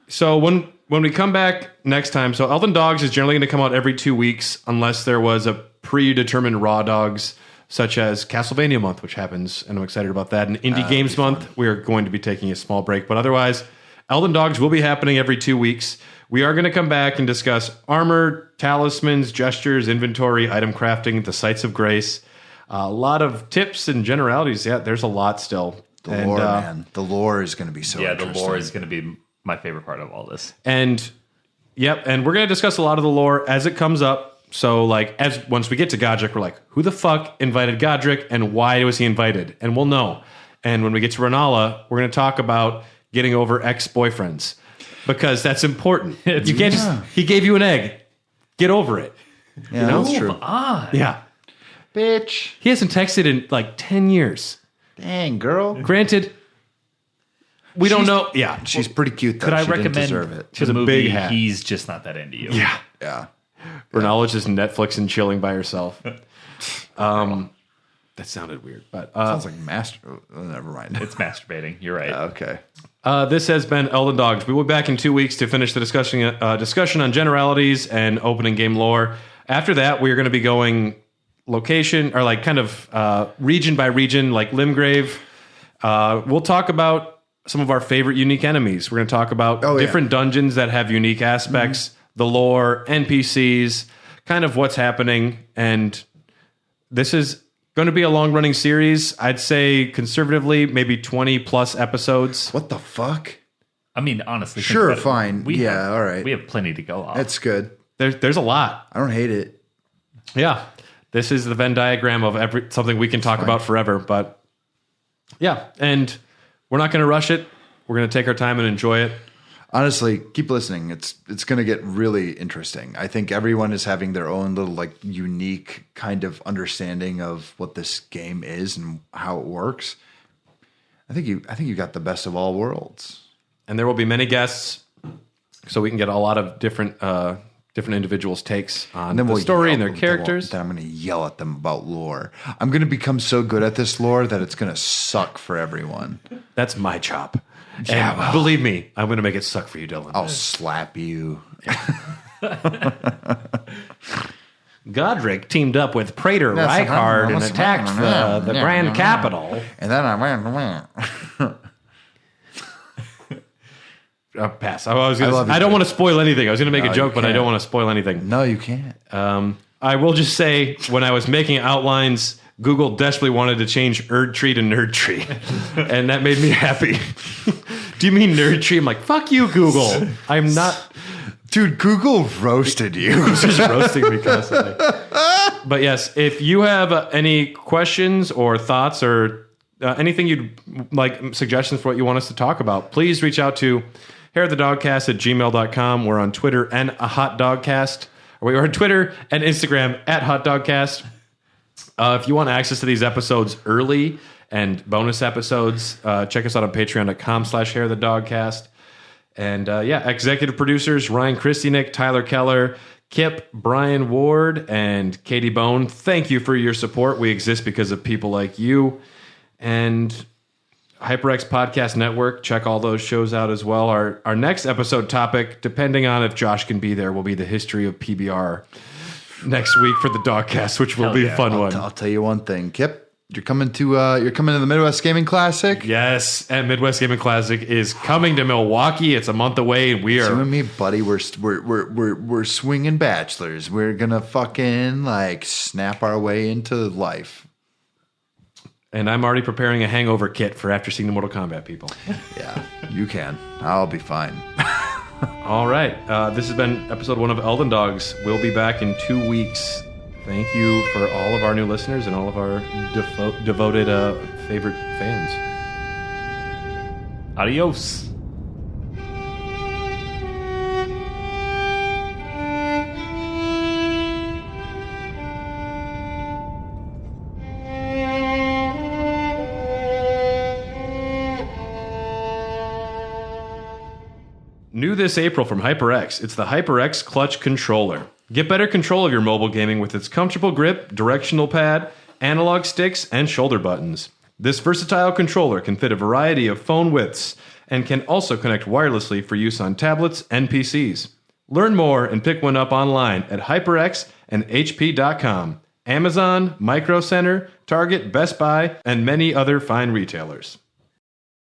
So when we come back next time, so Elden Dogs is generally going to come out every 2 weeks, unless there was a predetermined Raw Dogs, such as Castlevania Month, which happens, and I'm excited about that. And Indie Games Month, we are going to be taking a small break, but otherwise, Elden Dogs will be happening every 2 weeks. We are going to come back and discuss armor, talismans, gestures, inventory, item crafting, the Sites of Grace. A lot of tips and generalities. Yeah, there's a lot still. The lore, man. The lore is going to be so interesting. The lore is going to be my favorite part of all this. And, we're going to discuss a lot of the lore as it comes up. So, like, once we get to Godric, we're like, who the fuck invited Godric, and why was he invited? And we'll know. And when we get to Renala, we're going to talk about getting over ex-boyfriends, because that's important. You can't just, he gave you an egg. Get over it. Yeah, that's true. Yeah. Bitch. He hasn't texted in like 10 years. Dang, girl. Granted, we don't know. Yeah. She's pretty cute, though. Could I She didn't recommend deserve it. to the a movie big hat. He's Just Not That Into You? Yeah. Yeah. Renala's just Netflix and chilling by herself. That sounded weird, but Sounds like never mind. It's masturbating. You're right. Okay. this has been Elden Dogs. We will be back in 2 weeks to finish the discussion on generalities and opening game lore. After that, we're going to be going location or like kind of region by region, like Limgrave. We'll talk about some of our favorite unique enemies. We're going to talk about different dungeons that have unique aspects, the lore, NPCs, kind of what's happening. And this is going to be a long-running series. I'd say conservatively, maybe 20 plus episodes. What the fuck? I mean, honestly. Sure, think about it. fine. We Yeah, have- all right. We have plenty to go off. That's good. There's a lot. I don't hate it. Yeah. This is the Venn diagram of something we can talk about forever. But yeah, and we're not going to rush it. We're going to take our time and enjoy it. Honestly, keep listening. It's going to get really interesting. I think everyone is having their own little like unique kind of understanding of what this game is and how it works. I think you got the best of all worlds. And there will be many guests, so we can get a lot of different individuals' takes on the story and their characters. Then I'm going to yell at them about lore. I'm going to become so good at this lore that it's going to suck for everyone. That's my job. Yeah, And well. believe me, I'm going to make it suck for you, Dylan. I'll slap you. Godric teamed up with Praetor Yes, Reichard and yes, attacked the Grand Capital. And then I went. Pass. I love you, I don't want to spoil anything. I was going to make a No, joke, you but I don't can't. want to spoil anything. No, you can't. I will just say, when I was making outlines, Google desperately wanted to change Erd Tree to Nerd Tree, and that made me happy. Do you mean Nerd Tree? I'm like, fuck you, Google. I'm not. Dude, Google roasted you. Just roasting me constantly. But yes, if you have any questions or thoughts or anything you'd like, suggestions for what you want us to talk about, please reach out to hairofthedogcast@gmail.com. We're on Twitter and a Hot Dogcast. We are on Twitter and Instagram at Hot Dogcast. If you want access to these episodes early and bonus episodes, check us out on patreon.com/hairofthedogcast. And executive producers Ryan Christianick, Tyler Keller, Kip, Brian Ward, and Katie Bone. Thank you for your support. We exist because of people like you. And HyperX Podcast Network. Check all those shows out as well. Our next episode topic, depending on if Josh can be there, will be the history of PBR next week for the Dogcast, which will be a fun one. I'll tell you one thing, Kip. You're coming to the Midwest Gaming Classic. Yes, and Midwest Gaming Classic is coming to Milwaukee. It's a month away, and we You are. and me, buddy, we're swinging bachelors. We're gonna fucking like snap our way into life. And I'm already preparing a hangover kit for after seeing the Mortal Kombat people. Yeah, you can. I'll be fine. All right. This has been episode 1 of Elden Dogs. We'll be back in 2 weeks. Thank you for all of our new listeners and all of our devoted favorite fans. Adios. New this April from HyperX, it's the HyperX Clutch Controller. Get better control of your mobile gaming with its comfortable grip, directional pad, analog sticks, and shoulder buttons. This versatile controller can fit a variety of phone widths and can also connect wirelessly for use on tablets and PCs. Learn more and pick one up online at HyperX and HP.com, Amazon, Micro Center, Target, Best Buy, and many other fine retailers.